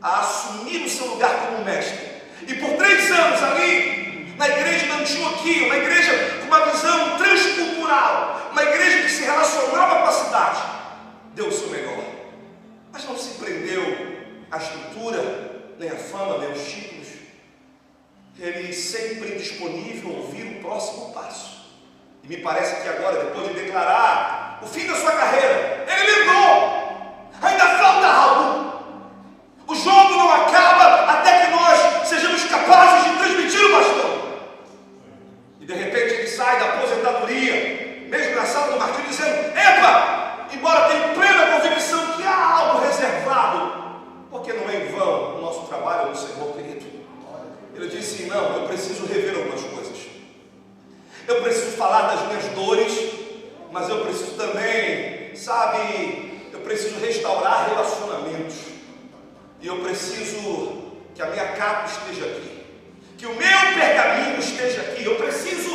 a assumir o seu lugar como mestre. E por 3 anos ali, na igreja de Antioquia, uma igreja com uma visão transcultural, uma igreja que se relacionava com a cidade, deu o seu melhor, mas não se prendeu à estrutura, nem à fama, nem aos títulos. Ele sempre disponível a ouvir o próximo passo. E me parece que agora, depois de declarar o fim da sua carreira, ele lembrou: ainda falta algo. O jogo não acaba até que nós sejamos capazes de transmitir o bastão. E de repente ele sai da aposentadoria, mesmo na sala do martírio, dizendo: epa, embora tenha plena convicção que há algo reservado, porque não é em vão o nosso trabalho no Senhor, querido. Ele disse: não, eu preciso rever algumas coisas. Eu preciso falar das minhas dores, mas eu preciso também, sabe, eu preciso restaurar relacionamentos. E eu preciso que a minha capa esteja aqui, que o meu pergaminho esteja aqui. Eu preciso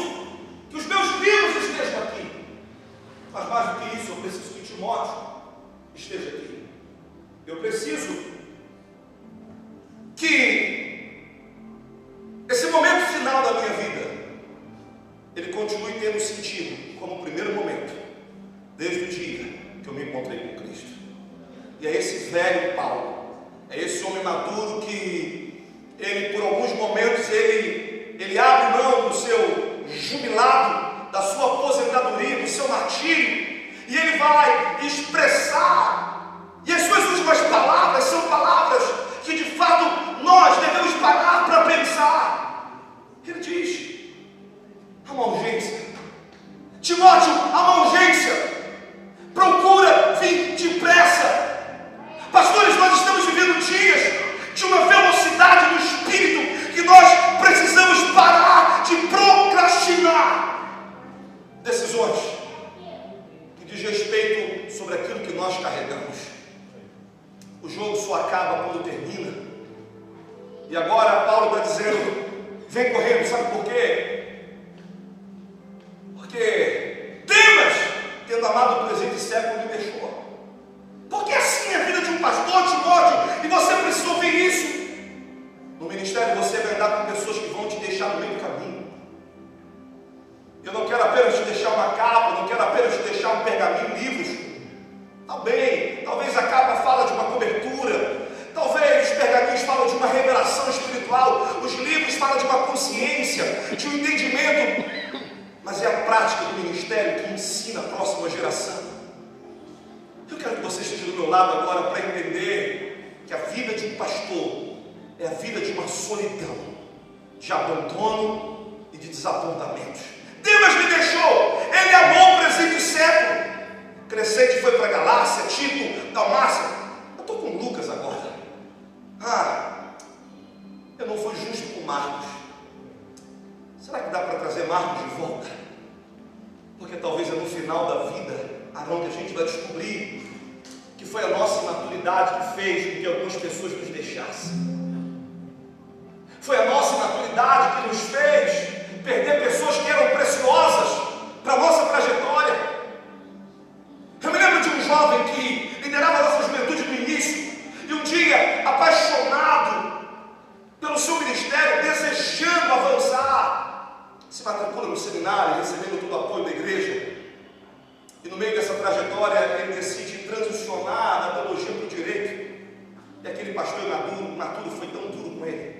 que os meus livros estejam aqui. Mas mais do que isso, eu preciso que Timóteo esteja aqui. Eu preciso que esse momento final da minha vida, ele continue tendo sentido como o primeiro momento, desde o dia que eu me encontrei com Cristo. E é esse velho Paulo, é esse homem maduro que ele, por alguns momentos, ele abre mão do seu jubilado, da sua aposentadoria, do seu martírio, e ele vai expressar, e as suas últimas palavras são palavras que de fato nós devemos parar para pensar. Ele diz: há uma urgência, Timóteo, há uma urgência, procura vir depressa. Pastores, nós estamos vivendo dias de uma velocidade no espírito que nós precisamos parar de procrastinar decisões que diz respeito sobre aquilo que nós carregamos. O jogo só acaba quando termina. E agora Paulo está dizendo: vem correndo. Sabe por quê? Porque Demas, tendo amado o presente século, me deixou. Porque assim é a vida de um pastor, Timóteo, e você precisa ouvir isso. No ministério você vai andar com pessoas que vão te deixar no meio do caminho. Eu não quero apenas te deixar uma capa, não quero apenas te deixar um pergaminho, livros. Talvez a capa fala de uma cobertura, talvez os pergaminhos falam de uma revelação espiritual, os livros falam de uma consciência, de um entendimento, mas é a prática do ministério que ensina a próxima geração. Eu quero que você esteja do meu lado agora para entender que a vida de um pastor é a vida de uma solidão, de abandono e de desapontamentos. Demas me deixou, ele amou o presente século. Crescente foi para Galácia, Tito, Dalmácia. Eu estou com Lucas agora. Eu não fui justo com Marcos. Será que dá para trazer Marcos de volta? Porque talvez é no final da vida aonde a gente vai descobrir que foi a nossa imaturidade que fez com que algumas pessoas nos deixassem. Foi a nossa imaturidade que nos fez perder pessoas que eram preciosas para a nossa trajetória. Eu me lembro de um jovem que liderava a nossa juventude no início, e um dia, apaixonado pelo seu ministério, desejando avançar, se matricula no seminário, recebendo todo o apoio da igreja. E no meio dessa trajetória ele decide transicionar da teologia para o direito. E aquele pastor imaturo foi tão duro com ele.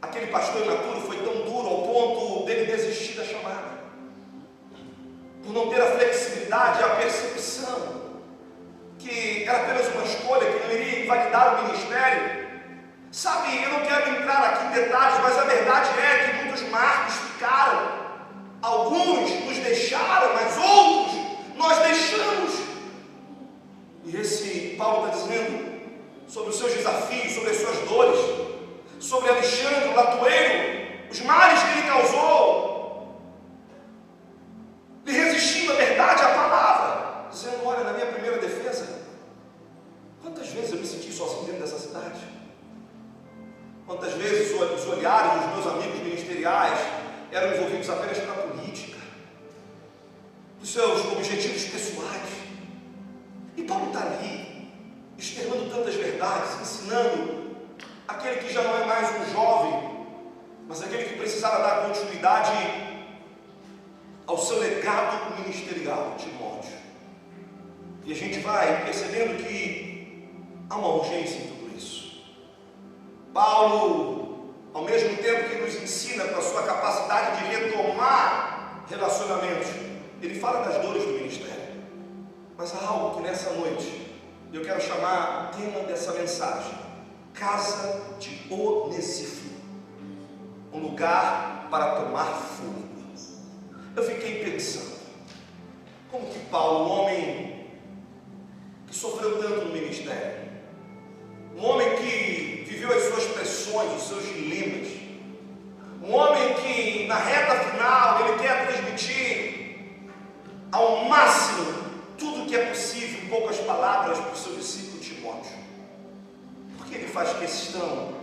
Aquele pastor imaturo foi tão duro ao ponto dele desistir da chamada. Por não ter a flexibilidade e a percepção que era apenas uma escolha, que não iria invalidar o ministério. Sabe, eu não quero entrar aqui em detalhes, mas a verdade é que muitos marcos ficaram. Alguns nos deixaram, mas outros nós deixamos. E esse Paulo está dizendo sobre os seus desafios, sobre as suas dores, sobre Alexandre, o latoeiro, os males que ele causou, lhe resistindo à verdade, à palavra, dizendo: olha, na minha primeira defesa, quantas vezes eu me senti sozinho dentro dessa cidade? Quantas vezes os olhares dos meus amigos ministeriais eram envolvidos apenas pela política, os seus objetivos pessoais. E Paulo está ali, externando tantas verdades, ensinando aquele que já não é mais um jovem, mas aquele que precisava dar continuidade ao seu legado ministerial, Timóteo. E a gente vai percebendo que há uma urgência em tudo isso. Paulo, ao mesmo tempo que nos ensina com a sua capacidade de retomar relacionamentos, ele fala das dores do ministério. Mas há algo que nessa noite eu quero chamar o tema dessa mensagem: casa de Onesíforo, um lugar para tomar fôlego. Eu fiquei pensando, como que Paulo, um homem que sofreu tanto no ministério, um homem que viveu as suas pressões, os seus dilemas, um homem que na reta final ele quer transmitir ao máximo tudo que é possível, em poucas palavras, para o seu discípulo Timóteo. Por que ele faz questão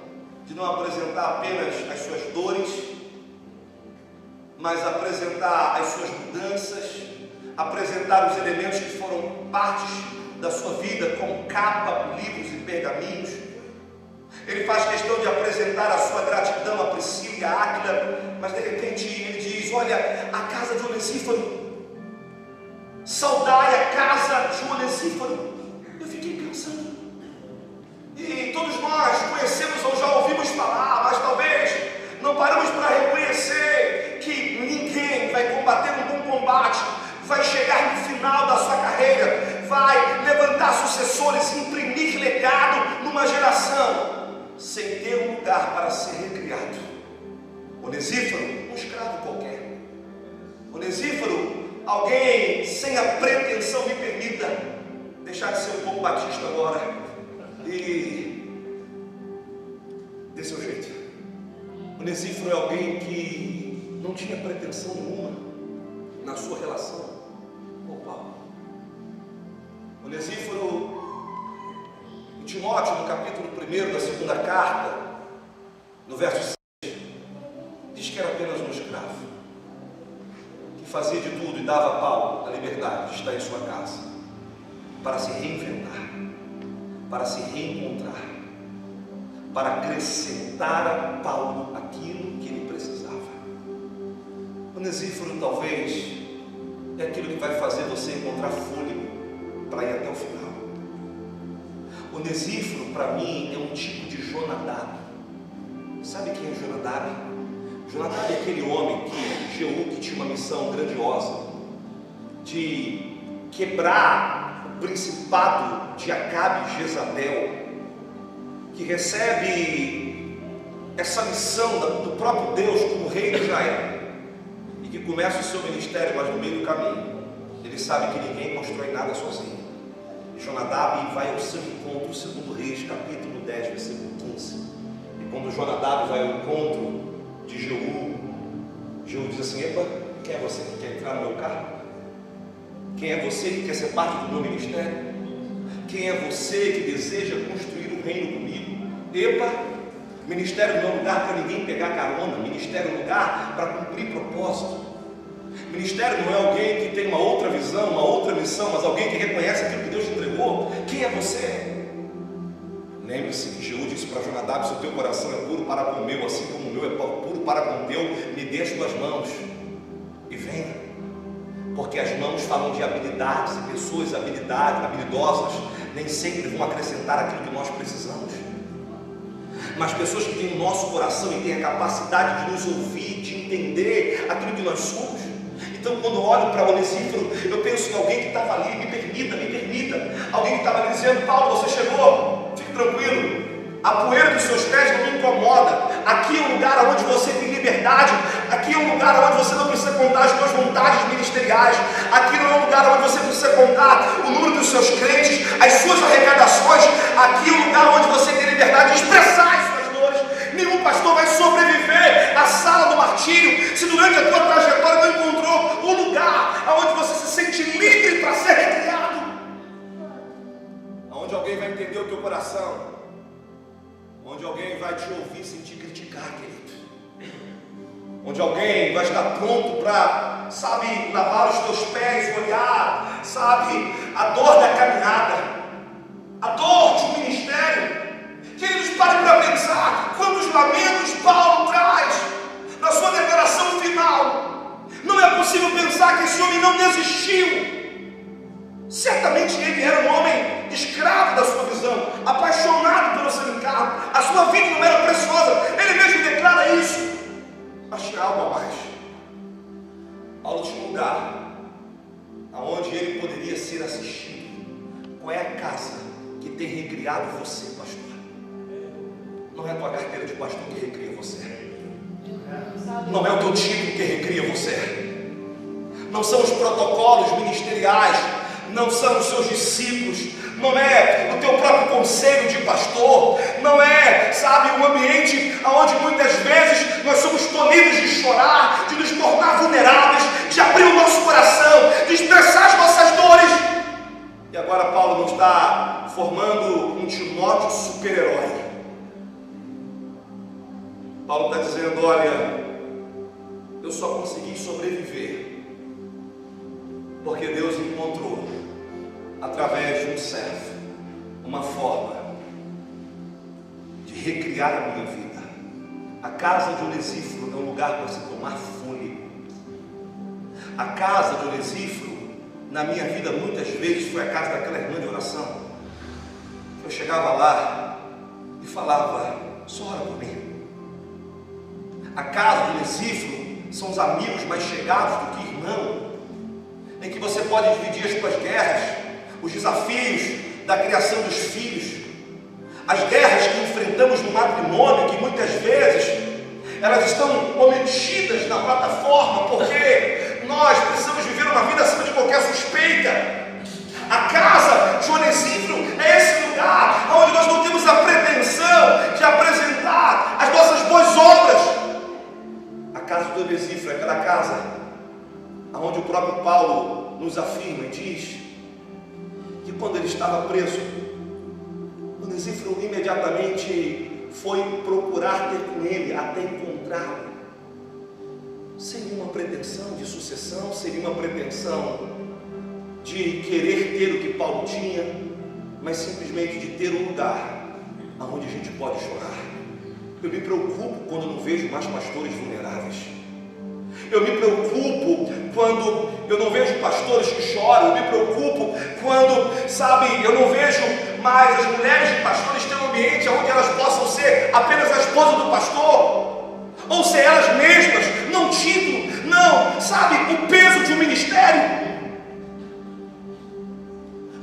de não apresentar apenas as suas dores, mas apresentar as suas mudanças, apresentar os elementos que foram partes da sua vida, como capa, livros e pergaminhos? Ele faz questão de apresentar a sua gratidão a Priscila e a Áquila, mas de repente ele diz: olha, a casa de Onesíforo, saudai a casa de Onesíforo. Eu fiquei pensando, e todos nós conhecemos ou já ouvimos falar, mas talvez não paramos para reconhecer que ninguém vai combater um bom combate, vai chegar no final da sua carreira, vai levantar sucessores, imprimir legado numa geração, sem ter um lugar para ser recriado. Onesíforo, um escravo qualquer. Onesíforo, alguém sem a pretensão, me permita deixar de ser um pouco batista agora e desse seu jeito. Onesíforo é alguém que não tinha pretensão nenhuma na sua relação com Paulo. Onesíforo, em Timóteo, no capítulo 1 da segunda carta, no verso 6, diz que era apenas um escravo, que fazia de tudo e dava a Paulo a liberdade de estar em sua casa, para se reinventar, para se reencontrar, para acrescentar a Paulo aquilo que ele precisava. Onesíforo talvez é aquilo que vai fazer você encontrar fôlego para ir até o final. Onesíforo, para mim, é um tipo de Jonadab. Sabe quem é Jonadab? Jonadab é aquele homem que Jeú, que tinha uma missão grandiosa de quebrar o principado de Acabe e Jezabel, que recebe essa missão do próprio Deus como rei de Israel, e que começa o seu ministério, mas no meio do caminho ele sabe que ninguém constrói nada sozinho. E Jonadab vai ao seu encontro, 2 Reis, capítulo 10, versículo 15. E quando Jonadab vai ao encontro de Jeú, Jeú diz assim: epa, quem é você que quer entrar no meu carro? Quem é você que quer ser parte do meu ministério? Quem é você que deseja construir um reino comigo? Epa, ministério não é um lugar para ninguém pegar carona, ministério é um lugar para cumprir propósito. Ministério não é alguém que tem uma outra visão, uma outra missão, mas alguém que reconhece aquilo que Deus te entregou. Quem é você? Lembre-se que Jeú disse para Jonadab: se o teu coração é puro para com o meu, assim como o meu é puro para com o teu, me dê as tuas mãos e venha. Porque as mãos falam de habilidades, e pessoas habilidosas nem sempre vão acrescentar aquilo que nós precisamos. Mas pessoas que têm o nosso coração e têm a capacidade de nos ouvir, de entender aquilo que nós somos. Então, quando eu olho para Onesíforo, eu penso em alguém que estava ali, me permita, alguém que estava ali dizendo: Paulo, você chegou, fique tranquilo, a poeira dos seus pés não me incomoda, aqui é um lugar onde você tem liberdade, aqui é um lugar onde você não precisa contar as suas vontades ministeriais, aqui não é um lugar onde você precisa contar o número dos seus crentes, as suas arrecadações, aqui é um lugar onde você tem liberdade de expressar as suas dores. Nenhum pastor vai sobreviver à sala do martírio se durante a tua trajetória não encontrou um lugar onde você se sente livre para ser recriado, onde alguém vai entender o teu coração, onde alguém vai te ouvir sem te criticar, querido, onde alguém vai estar pronto para, lavar os teus pés, olhar, a dor da caminhada, a dor de um ministério. Queridos, pare para pensar quantos lamentos Paulo traz na sua declaração final. Não Não é possível pensar que esse homem não desistiu. Certamente ele era um homem escravo da sua visão, apaixonado pelo seu encargo. A sua vida não era preciosa. Ele mesmo declara isso. Mas tinha algo a mais. Paulo tinha um lugar aonde ele poderia ser assistido. Qual é a casa que tem recriado você, pastor? Não é a tua carteira de pastor que recria você. Não é o teu título que recria você. Não são os protocolos ministeriais. Não são os seus discípulos. Não é o teu próprio conselho de pastor. Não é, sabe, um ambiente onde muitas vezes nós somos tolhidos de chorar, de nos tornar vulneráveis, de abrir o nosso coração, de expressar as nossas dores. E agora Paulo não está formando um Timóteo super-herói. Paulo está dizendo, olha, eu só consegui sobreviver porque Deus encontrou, através de um servo, uma forma de recriar a minha vida. A casa de Onesíforo é um lugar para se tomar fôlego. A casa de Onesíforo, na minha vida, muitas vezes foi a casa daquela irmã de oração. Eu chegava lá e falava, só ora por mim. A casa de Onesíforo são os amigos mais chegados do que irmão, em que você pode dividir as suas guerras, os desafios da criação dos filhos, as guerras que enfrentamos no matrimônio, que muitas vezes elas estão omitidas na plataforma, porque nós precisamos viver uma vida acima de qualquer suspeita. A casa de Onesíforo é esse lugar onde nós não temos a pretensão de apresentar as nossas boas obras. A casa de Onesíforo é aquela casa onde o próprio Paulo nos afirma e diz que quando ele estava preso, Onesíforo imediatamente foi procurar ter com ele até encontrá-lo, sem nenhuma pretensão de sucessão, sem nenhuma pretensão de querer ter o que Paulo tinha, mas simplesmente de ter um lugar onde a gente pode chorar. Eu me preocupo quando não vejo mais pastores vulneráveis. Eu me preocupo quando eu não vejo pastores que choram. Eu me preocupo quando, sabe, eu não vejo mais as mulheres de pastores ter um ambiente onde elas possam ser apenas a esposa do pastor, ou ser elas mesmas, não título, não, sabe, o peso de um ministério.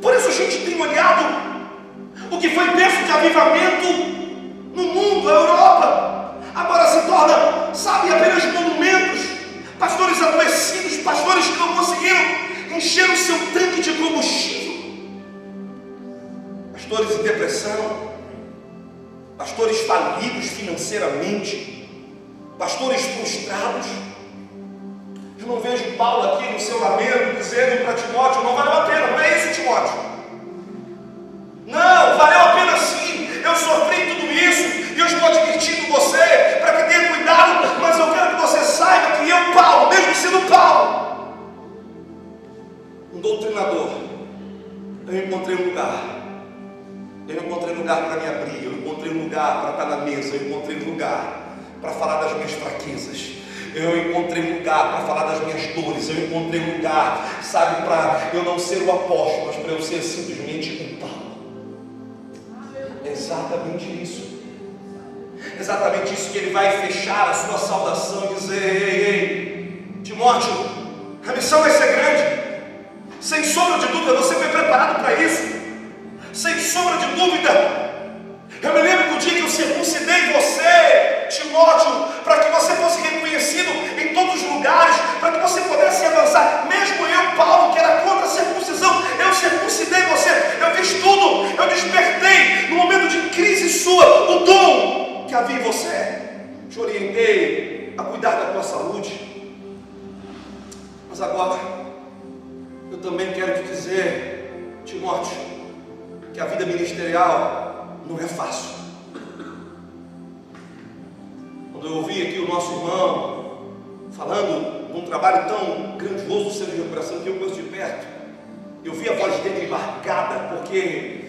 Por isso a gente tem olhado o que foi berço de avivamento no mundo, a Europa, agora se torna, sabe, apenas monumentos. Pastores adoecidos, pastores que não conseguiram encher o seu tanque de combustível, pastores em depressão, pastores falidos financeiramente, pastores frustrados. Eu não vejo Paulo aqui no seu lamento dizendo para Timóteo, não valeu a pena, não é isso, Timóteo? Não, valeu a pena sim, eu sofri tudo isso, e eu estou advertindo você para que tenha cuidado, mas eu quero que você saiba que eu, Paulo, mesmo sendo Paulo, um doutrinador, eu encontrei um lugar para me abrir, eu encontrei um lugar para estar na mesa, eu encontrei um lugar para falar das minhas fraquezas, eu encontrei um lugar para falar das minhas dores, eu encontrei um lugar, sabe, para eu não ser o apóstolo, mas para eu ser simplesmente um Paulo. É exatamente isso. Exatamente isso que ele vai fechar a sua saudação e dizer, ei, Timóteo, a missão vai ser grande, sem sombra de dúvida, você foi preparado para isso, sem sombra de dúvida. Eu me lembro do dia que eu circuncidei você, Timóteo, para que você fosse reconhecido em todos os lugares, para que você pudesse avançar. Mesmo eu, Paulo, que era contra a circuncisão, eu circuncidei você, eu fiz tudo, eu despertei no momento de crise sua o dom que havia em você, te orientei a cuidar da tua saúde. Mas agora eu também quero te dizer, Timóteo, que a vida ministerial não é fácil. Quando eu ouvi aqui o nosso irmão falando de um trabalho tão grandioso do Centro de Recuperação que eu conheço de perto, eu vi a voz dele embargada, porque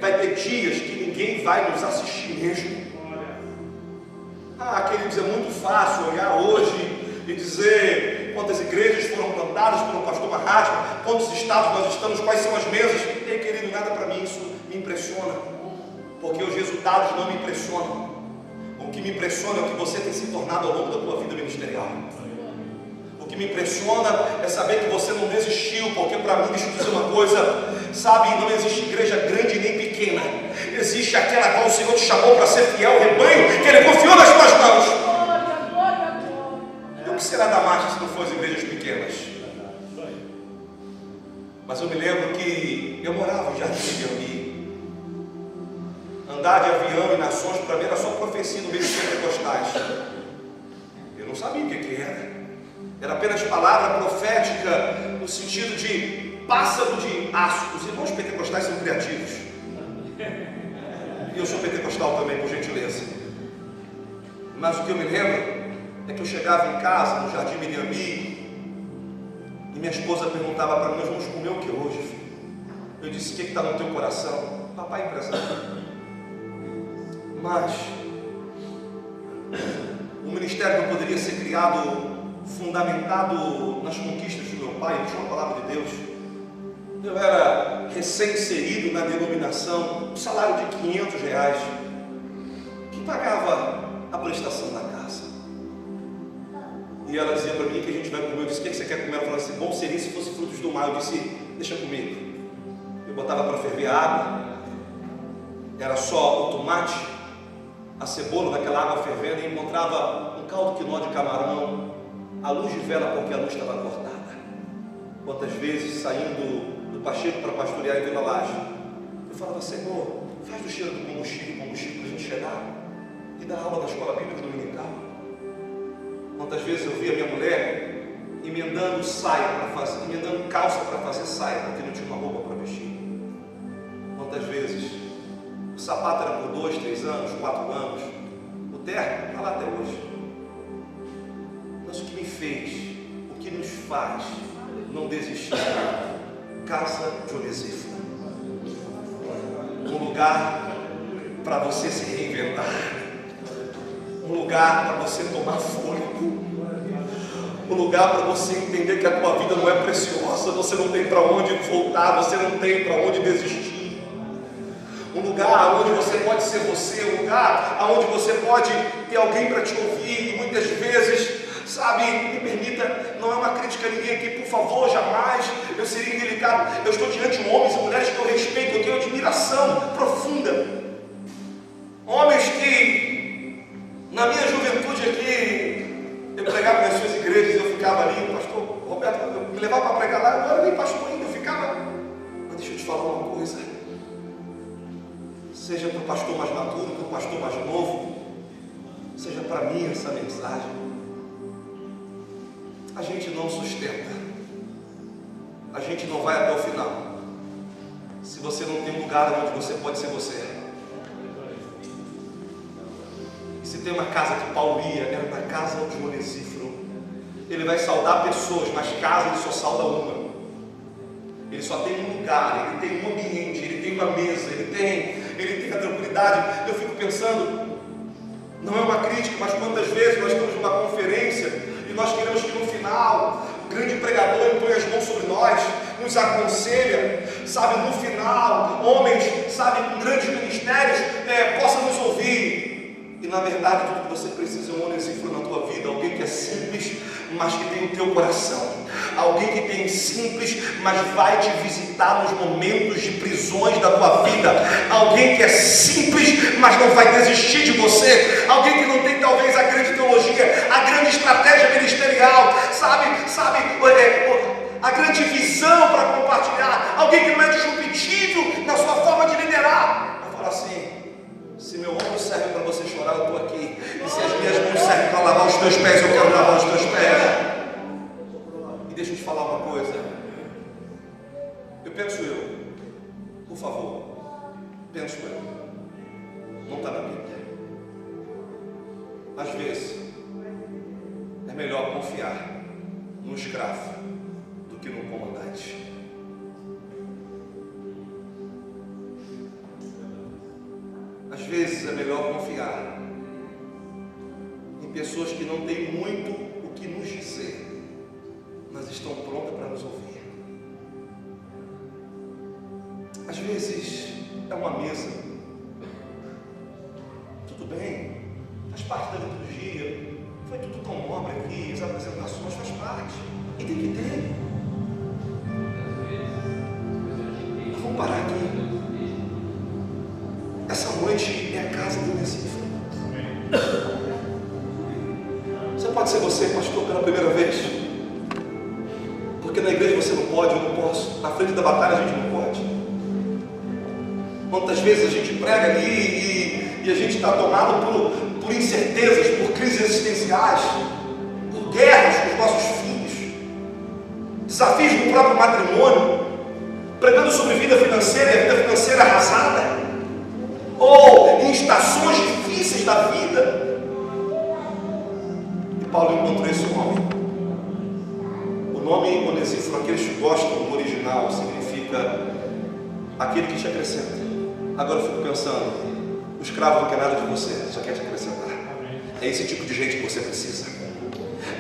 vai ter dias que ninguém vai nos assistir mesmo. Queridos, é muito fácil olhar hoje e dizer quantas igrejas foram plantadas pelo pastor Mahatma, quantos estados nós estamos, quais são as mesas. Ei, querido, nada para mim isso me impressiona, porque os resultados não me impressionam. O que me impressiona é o que você tem se tornado ao longo da tua vida ministerial. O que me impressiona é saber que você não desistiu, porque para mim, deixa eu dizer uma coisa, sabe, não existe igreja grande nem pequena, existe aquela qual o Senhor te chamou para ser fiel ao rebanho, que Ele confiou nas tuas mãos. E o que será da marcha se não for as igrejas pequenas? Mas eu me lembro que eu morava em Jardim Mirambí. Andar de avião e nações para mim era só profecia no meio dos pentecostais. Eu não sabia o que era. Era apenas palavra profética no sentido de pássaro de aço. Os irmãos pentecostais são criativos. E eu sou pentecostal também, por gentileza. Mas o que eu me lembro é que eu chegava em casa, no Jardim Mirambí, e minha esposa perguntava para mim: nós vamos comer o que hoje, filho? Eu disse: o que está no teu coração? Papai empresário. Mas o ministério não poderia ser criado fundamentado nas conquistas do meu pai. Eu tinha uma palavra de Deus. Eu era recém-inserido na denominação, um salário de R$500, que pagava a prestação da casa. E ela dizia para mim: que a gente vai comer. Eu disse: o que você quer comer? Ela falou assim: bom seria se fosse frutos do mar. Eu disse: deixa comigo. Eu botava para ferver a água, era só o tomate, a cebola naquela água fervendo, e encontrava um caldo quinó de camarão, a luz de vela, porque a luz estava cortada. Quantas vezes, saindo do Pacheco para pastorear em Vila Laje, eu falava: Senhor, faz do cheiro do combustível para a gente chegar e dar aula na escola bíblica dominical. Quantas vezes eu via minha mulher emendando saia para fazer, emendando calça para fazer saia, porque não tinha uma roupa para vestir. Quantas vezes o sapato era por 2, 3 anos, 4 anos, o terno está lá até hoje. Mas o que me fez, o que nos faz não desistir? Casa de Onesíforo, um lugar para você se reinventar, um lugar para você tomar fôlego, um lugar para você entender que a tua vida não é preciosa, você não tem para onde voltar, você não tem para onde desistir, um lugar onde você pode ser você, um lugar onde você pode ter alguém para te ouvir. E muitas vezes, sabe, me permita, não é uma crítica a ninguém aqui, por favor, jamais eu seria indelicado. Eu estou diante de homens e mulheres que eu respeito, eu tenho admiração profunda. Homens que, na minha juventude aqui, eu pregava nas suas igrejas, eu ficava ali, o pastor Roberto me levava para pregar lá, eu não era nem pastor ainda, eu ficava. Mas deixa eu te falar uma coisa, seja para o pastor mais maduro, para o pastor mais novo, seja para mim essa mensagem: a gente não sustenta, a gente não vai até o final, se você não tem um lugar onde você pode ser você. E se tem uma casa que Paulo ia, era na casa de Onesíforo. Ele vai saudar pessoas, mas casa ele só sauda uma. Ele só tem um lugar, ele tem um ambiente, ele tem uma mesa, ele tem a tranquilidade. Eu fico pensando, não é uma crítica, mas quantas vezes nós estamos numa conferência e nós queremos que no final o grande pregador impõe as mãos sobre nós, nos aconselha, sabe, no final, homens, sabe, com grandes ministérios, possam nos ouvir. E na verdade tudo que você precisa é um Onesíforo na tua vida, alguém que é simples, mas que tem o teu coração, alguém que tem simples, mas vai te visitar nos momentos de prisões da tua vida, alguém que é simples, mas não vai desistir de você, alguém que não tem talvez a grande teologia, a grande estratégia ministerial, sabe, a grande visão para compartilhar, alguém que não é disruptivo na sua forma de liderar. Vai falar assim: se meu ombro serve para você chorar, eu estou aqui. E se as minhas mãos servem para lavar os teus pés, eu quero lavar os teus pés. E deixa eu te falar uma coisa. Por favor, penso eu. Não está na Bíblia. Às vezes, é melhor confiar no escravo do que no comandante. Às vezes é melhor confiar em pessoas que não têm muito o que nos dizer estão prontas para nos ouvir. Às vezes é uma mesa. Tudo bem, faz parte da liturgia. Foi tudo tão nobre aqui, as apresentações faz parte. E tem que ter. Mas vamos parar aqui. Essa noite é a casa do Recife. Você pode ser você, pastor, pela primeira vez. Porque na igreja você não pode, eu não posso. Na frente da batalha a gente não pode. Quantas vezes a gente prega ali e a gente está tomado por incertezas, por crises existenciais, por guerras com os nossos filhos, desafios no próprio matrimônio, pregando sobre vida financeira e a vida financeira arrasada, ou em estações difíceis da vida. E Paulo encontrou esse nome. O nome Onesíforo, aqueles que gostam do original, significa aquele que te acrescenta. Agora eu fico pensando, o escravo não quer nada de você, só quer te acrescentar. É esse tipo de gente que você precisa.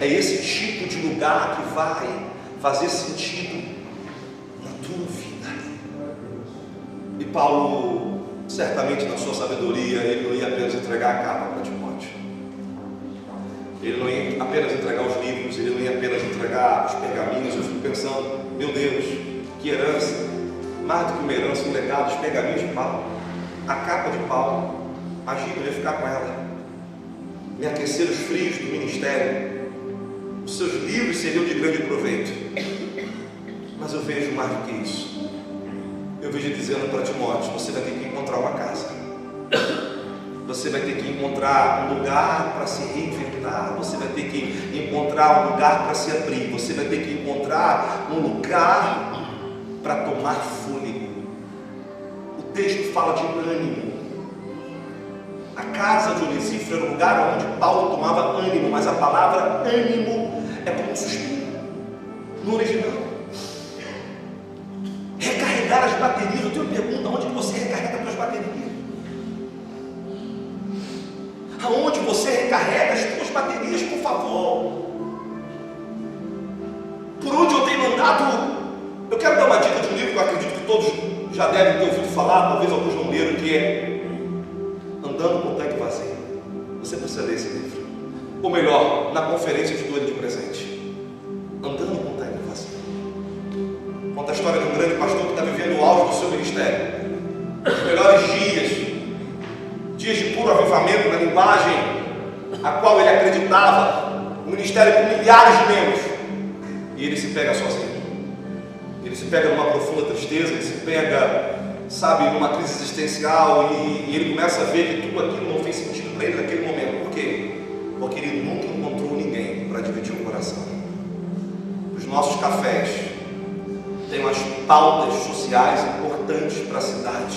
É esse tipo de lugar que vai fazer sentido na tua vida. E Paulo, certamente na sua sabedoria, ele não ia apenas entregar a capa para Timóteo. Ele não ia apenas entregar os livros, ele não ia apenas entregar os pergaminhos. Eu fico pensando, meu Deus, que herança! Mais do que uma herança, um legado, os pergaminhos de Paulo, a capa de Paulo. Imagina, eu ia ficar com ela, me aquecer os frios do ministério. Os seus livros seriam de grande proveito. Mas eu vejo mais do que isso. Eu vejo dizendo para Timóteo: você vai ter que encontrar uma casa, você vai ter que encontrar um lugar para se reinventar, você vai ter que encontrar um lugar para se abrir, você vai ter que encontrar um lugar para tomar fôlego. O texto fala de ânimo. A casa de Onesíforo era o lugar onde Paulo tomava ânimo, mas a palavra ânimo é como um suspiro no original. Recarregar as baterias. Eu tenho uma pergunta: onde você recarrega as suas baterias? Aonde você recarrega as suas baterias, por favor? Por onde eu tenho andado? Eu quero dar uma dica de um livro que eu acredito que todos já devem ter ouvido falar, talvez alguns não leram, que é Andando com o Tanque Vazio. Você precisa ler esse livro. Ou melhor, na conferência de doido de presente. Andando com o Tanque Vazio. Conta a história de um grande pastor que está vivendo o auge do seu ministério. Os melhores dias de puro avivamento na linguagem a qual ele acreditava. Um ministério com milhares de membros. E ele se pega sozinho. Ele se pega numa profunda tristeza, ele se pega, sabe, numa crise existencial, e ele começa a ver que tudo aquilo não fez sentido para ele naquele momento. Por quê? Porque ele nunca encontrou ninguém para dividir o coração. Os nossos cafés têm umas pautas sociais importantes para a cidade,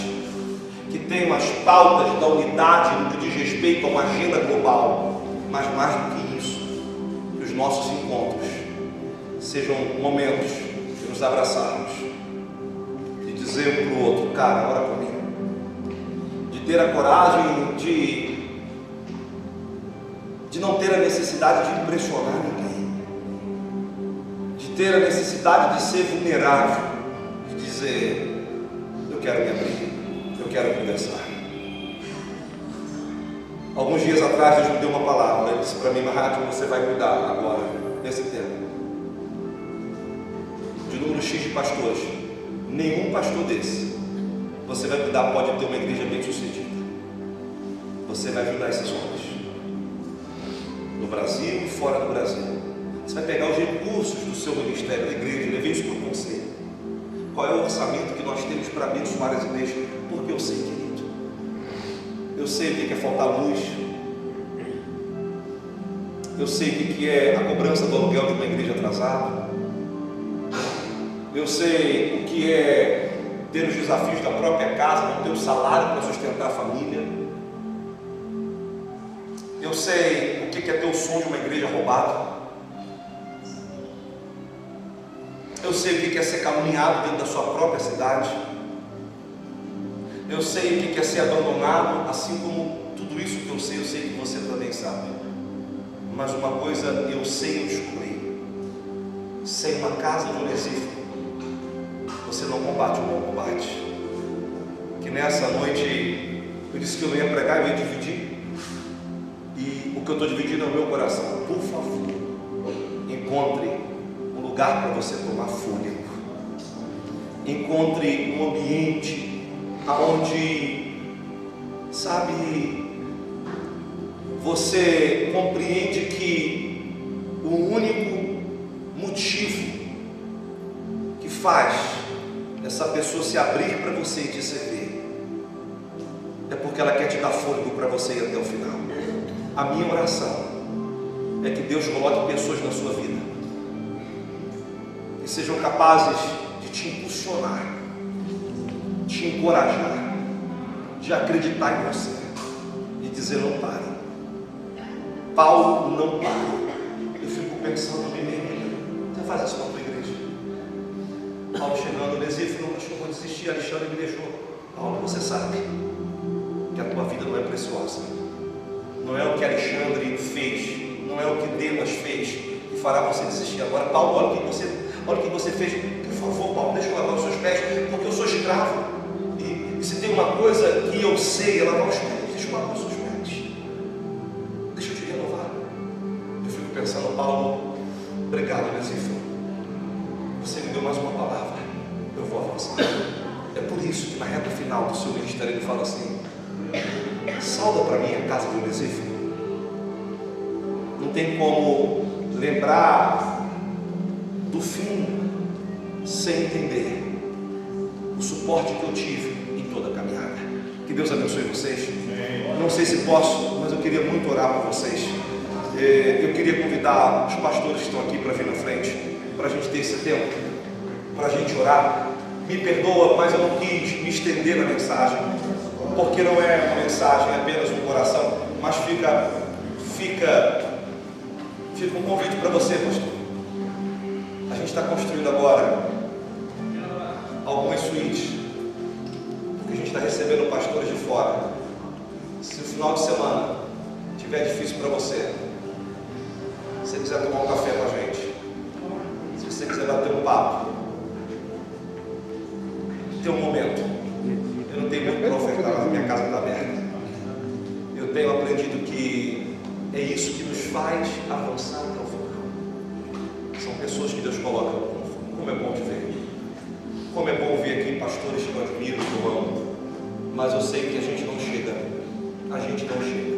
que têm umas pautas da unidade no que diz respeito a uma agenda global, mas mais do que isso, que os nossos encontros sejam momentos de nos abraçarmos, de dizer um para o outro: cara, ora por mim, de ter a coragem de não ter a necessidade de impressionar ninguém, de ter a necessidade de ser vulnerável, de dizer: eu quero me abrir, eu quero conversar. Alguns dias atrás Deus me deu uma palavra. Ele disse para mim: Marrádio, você vai cuidar agora desse tempo de número X de pastores. Nenhum pastor desse você vai cuidar pode ter uma igreja bem sucedida. Você vai ajudar esses homens no Brasil e fora do Brasil. Você vai pegar os recursos do seu ministério, da igreja, levei isso para o conselho. Qual é o orçamento que nós temos para abençoar as igrejas? Porque eu sei, querido, eu sei o que é faltar luz, eu sei o que é a cobrança do aluguel de uma igreja atrasada, eu sei o que é ter os desafios da própria casa, não ter o salário para sustentar a família. Eu sei o que é ter o som de uma igreja roubada. Eu sei o que é ser caluniado dentro da sua própria cidade. Eu sei o que é ser abandonado, assim como tudo isso que eu sei que você também sabe. Mas uma coisa eu sei, eu descobri: sem uma casa de Onesíforo, você não combate o bom combate. Que nessa noite eu disse que eu não ia pregar, eu ia dividir. E o que eu estou dividindo é o meu coração. Por favor, encontre um lugar para você tomar fôlego. Encontre um ambiente onde, sabe, você compreende que o único motivo que faz essa pessoa se abrir para você e te servir é porque ela quer te dar fôlego para você ir até o final. A minha oração é que Deus coloque pessoas na sua vida que sejam capazes de te impulsionar, de te encorajar, de acreditar em você e dizer: não pare. Paulo não para. Eu fico pensando em mim mesmo. Você faz isso na tua igreja? Paulo chegando no Onesíforo, não vou desistir, Alexandre me deixou. Paulo, você sabe que a tua vida não é preciosa. Não é o que Alexandre fez, não é o que Demas fez que fará você desistir agora. Paulo, olha o que você fez. Por favor, Paulo, deixa eu lavar os seus pés, porque eu sou escravo. E se tem uma coisa que eu sei é lavar os pés, deixa eu lavar os seus pés. Deixa eu te renovar. Eu fico pensando: Paulo, obrigado, Onesíforo. Você me deu mais uma palavra, eu vou avançar. É por isso que na reta final do seu ministério ele fala assim: sauda para mim a casa de Onesíforo. Não tem como lembrar do fim sem entender o suporte que eu tive em toda a caminhada. Que Deus abençoe vocês. Não sei se posso, mas eu queria muito orar por vocês. Eu queria convidar os pastores que estão aqui para vir na frente, para a gente ter esse tempo, para a gente orar. Me perdoa, mas eu não quis me estender na mensagem, porque não é uma mensagem, é apenas um coração, mas fica um convite para você, pastor. A gente está construindo agora algumas suítes, porque a gente está recebendo pastores de fora. Se o final de semana estiver difícil para você, se você quiser tomar um café com a gente, se você quiser bater um papo, ter um momento. Eu não tenho muito para ofertar, mas a minha casa está aberta. Eu tenho aprendido que é isso que nos faz avançar até o final. São pessoas que Deus coloca no conforto. Como é bom te ver. Como é bom ver aqui pastores que eu admiro, que eu amo. Mas eu sei que a gente não chega. A gente não chega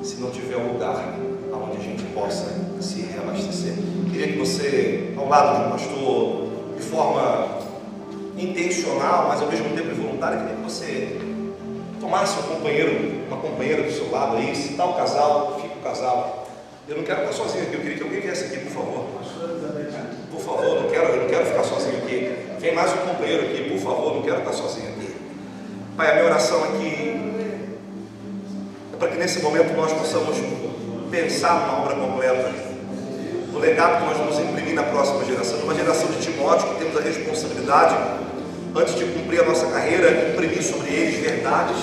se não tiver um lugar onde a gente possa se reabastecer. Queria que você, ao lado de um pastor, de forma intencional, mas ao mesmo tempo involuntária, queria que você tomasse uma companheira do seu lado aí. Se está o casal, fica o casal. Eu não quero ficar sozinho aqui, eu queria que alguém viesse aqui, por favor. Por favor, eu não quero ficar sozinho aqui. Vem mais um companheiro aqui, por favor, não quero ficar sozinho aqui. Pai, a minha oração aqui é para que nesse momento nós possamos pensar numa obra completa, no legado que nós vamos imprimir na próxima geração, numa geração de Timóteo, que temos a responsabilidade, antes de cumprir a nossa carreira, imprimir sobre eles verdades.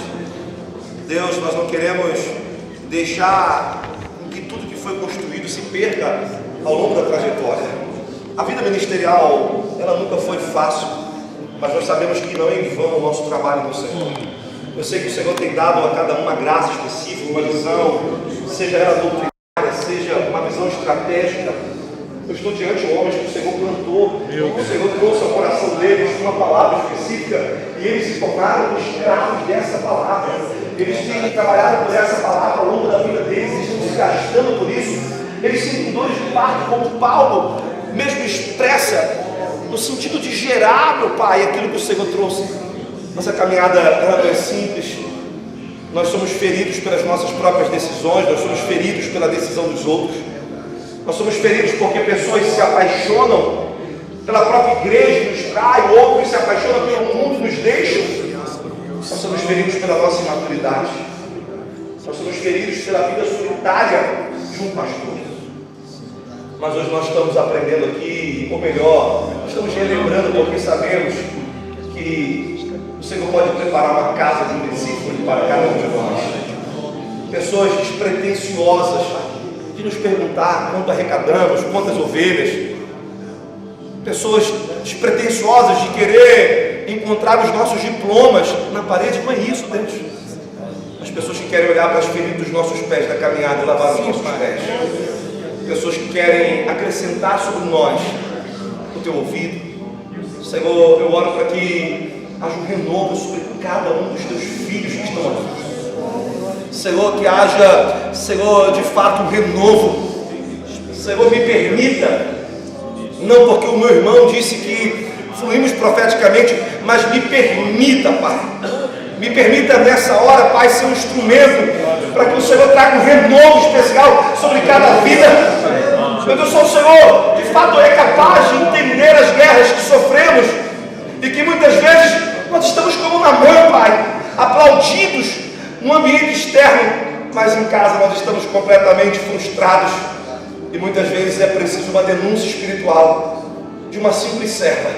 Deus, nós não queremos deixar que tudo que foi construído se perca ao longo da trajetória. A vida ministerial, ela nunca foi fácil, mas nós sabemos que não é em vão o nosso trabalho no Senhor. Eu sei que o Senhor tem dado a cada um uma graça específica, uma visão, seja ela doutrinária, seja uma visão estratégica. Eu estou diante de homens que o Senhor plantou, o Senhor trouxe ao coração deles uma palavra específica e eles se tornaram escravos dessa palavra. Eles têm trabalhado por essa palavra ao longo da vida deles, eles estão se gastando por isso. Eles sentem dores de parto, como Paulo mesmo expressa, no sentido de gerar, meu Pai, aquilo que o Senhor trouxe. Nossa caminhada ela não é simples. Nós somos feridos pelas nossas próprias decisões, nós somos feridos pela decisão dos outros. Nós somos feridos porque pessoas se apaixonam pela própria igreja, nos traem, outros se apaixonam pelo mundo e nos deixam. Nós somos feridos pela nossa imaturidade. Nós somos feridos pela vida solitária de um pastor. Mas hoje nós estamos aprendendo aqui, ou melhor, estamos relembrando porque sabemos que o Senhor pode preparar uma casa de um discípulo para cada um de nós. Pessoas despretensiosas de nos perguntar quanto arrecadamos, quantas ovelhas. pessoas despretensiosas de querer encontrar os nossos diplomas na parede. Não é isso, Deus. As pessoas que querem olhar para as feridas dos nossos pés na caminhada e lavar os nossos pés. Pessoas que querem acrescentar sobre nós o teu ouvido. Senhor, eu oro para que haja um renovo sobre cada um dos teus filhos que estão aqui. Senhor, que haja, Senhor, de fato um renovo. Senhor, me permita, não porque o meu irmão disse que fluímos profeticamente, mas me permita, Pai. Me permita nessa hora, Pai, ser um instrumento para que o Senhor traga um renovo especial sobre cada vida. Meu Deus, o Senhor, de fato, é capaz de entender as guerras que sofremos e que muitas vezes nós estamos como na mão, Pai, aplaudidos no ambiente externo, mas em casa nós estamos completamente frustrados. E muitas vezes é preciso uma denúncia espiritual de uma simples serva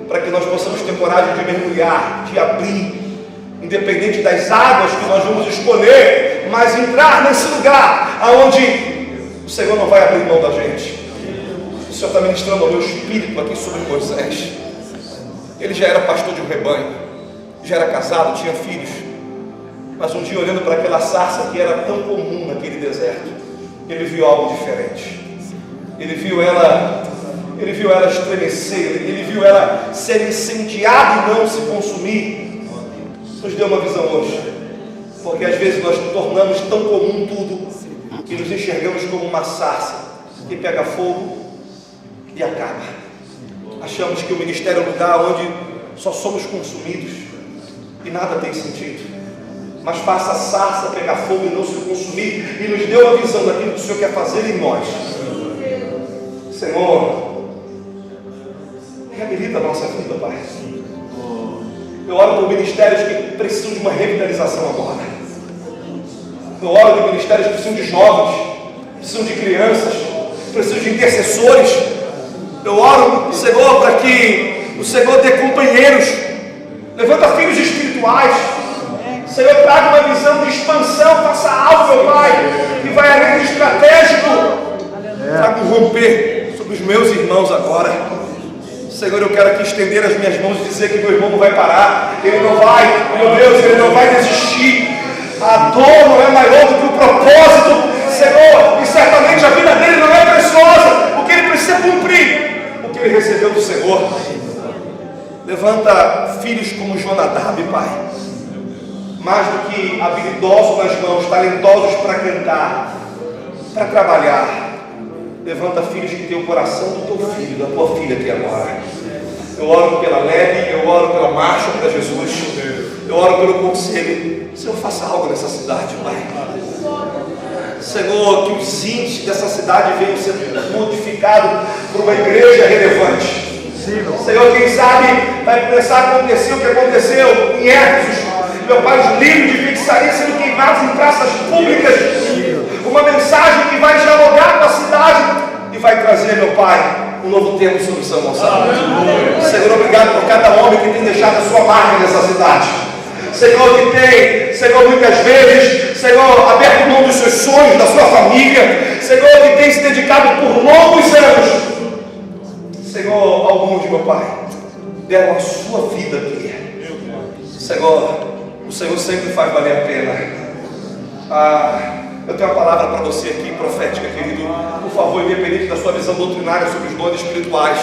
para que nós possamos ter coragem de mergulhar, de abrir, independente das águas que nós vamos escolher, mas entrar nesse lugar aonde o Senhor não vai abrir mão da gente. O Senhor está ministrando o meu espírito aqui sobre Moisés. Ele já era pastor de um rebanho, já era casado, tinha filhos, mas um dia, olhando para aquela sarça que era tão comum naquele deserto, ele viu algo diferente. Ele viu ela estremecer, ele viu ela ser incendiada e não se consumir. Nos deu uma visão hoje, porque às vezes nós tornamos tão comum tudo que nos enxergamos como uma sarça que pega fogo e acaba. Achamos que o ministério é um lugar onde só somos consumidos e nada tem sentido. Mas faça a sarça pegar fogo e não se consumir, e nos deu a visão daquilo que o Senhor quer fazer em nós. Senhor, reabilita a nossa vida, Pai. Eu oro por ministérios que precisam de uma revitalização agora. Eu oro por ministérios que precisam de jovens, precisam de crianças, precisam de intercessores. Eu oro, Senhor, para que o Senhor dê companheiros. Levanta filhos espirituais. Senhor, traga uma visão de expansão, faça algo, meu Pai, que vai além do estratégico. Traga um romper sobre os meus irmãos agora. Senhor, eu quero aqui estender as minhas mãos e dizer que meu irmão não vai parar, ele não vai, meu Deus, ele não vai desistir. A dor não é maior do que o propósito, Senhor, e certamente a vida dele não é preciosa, porque ele precisa cumprir o que ele recebeu do Senhor. Levanta filhos como Jonadab, Pai, mais do que habilidosos nas mãos, talentosos para cantar, para trabalhar. Levanta filhos que têm o coração do teu filho, da tua filha aqui agora. Eu oro pela Lebe, eu oro pela Marcha para Jesus, eu oro pelo conselho. Senhor, faça algo nessa cidade, Pai. Senhor, que os índices dessa cidade venham ser modificados por uma igreja relevante. Senhor, quem sabe vai começar a acontecer o que aconteceu em Éfeso. Meu Pai, os livros de feitiçaria sendo queimados em praças públicas. Uma mensagem que vai dialogar com a cidade e vai trazer, meu Pai, um novo tempo sobre São Gonçalo. Senhor, obrigado por cada homem que tem deixado a sua marca nessa cidade. Senhor, que tem, Senhor, muitas vezes, Senhor, aberto mão dos seus sonhos, da sua família. Senhor, que tem se dedicado por longos anos. Senhor, alguns, meu Pai, deram a sua vida aqui. Senhor, o Senhor sempre faz valer a pena. Eu tenho uma palavra para você aqui, profética, querido. Por favor, independente da sua visão doutrinária sobre os dons espirituais,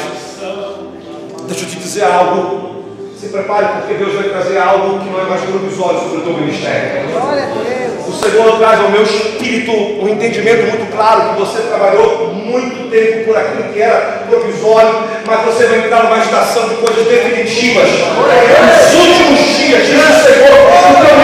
deixa eu te dizer algo. Se prepare, porque Deus vai trazer algo que não é mais provisório sobre o teu ministério. O Senhor traz ao meu espírito um entendimento muito claro que você trabalhou muito tempo por aquilo que era provisório, mas você vai entrar numa estação de coisas definitivas. Nos últimos dias, diz o Senhor, o teu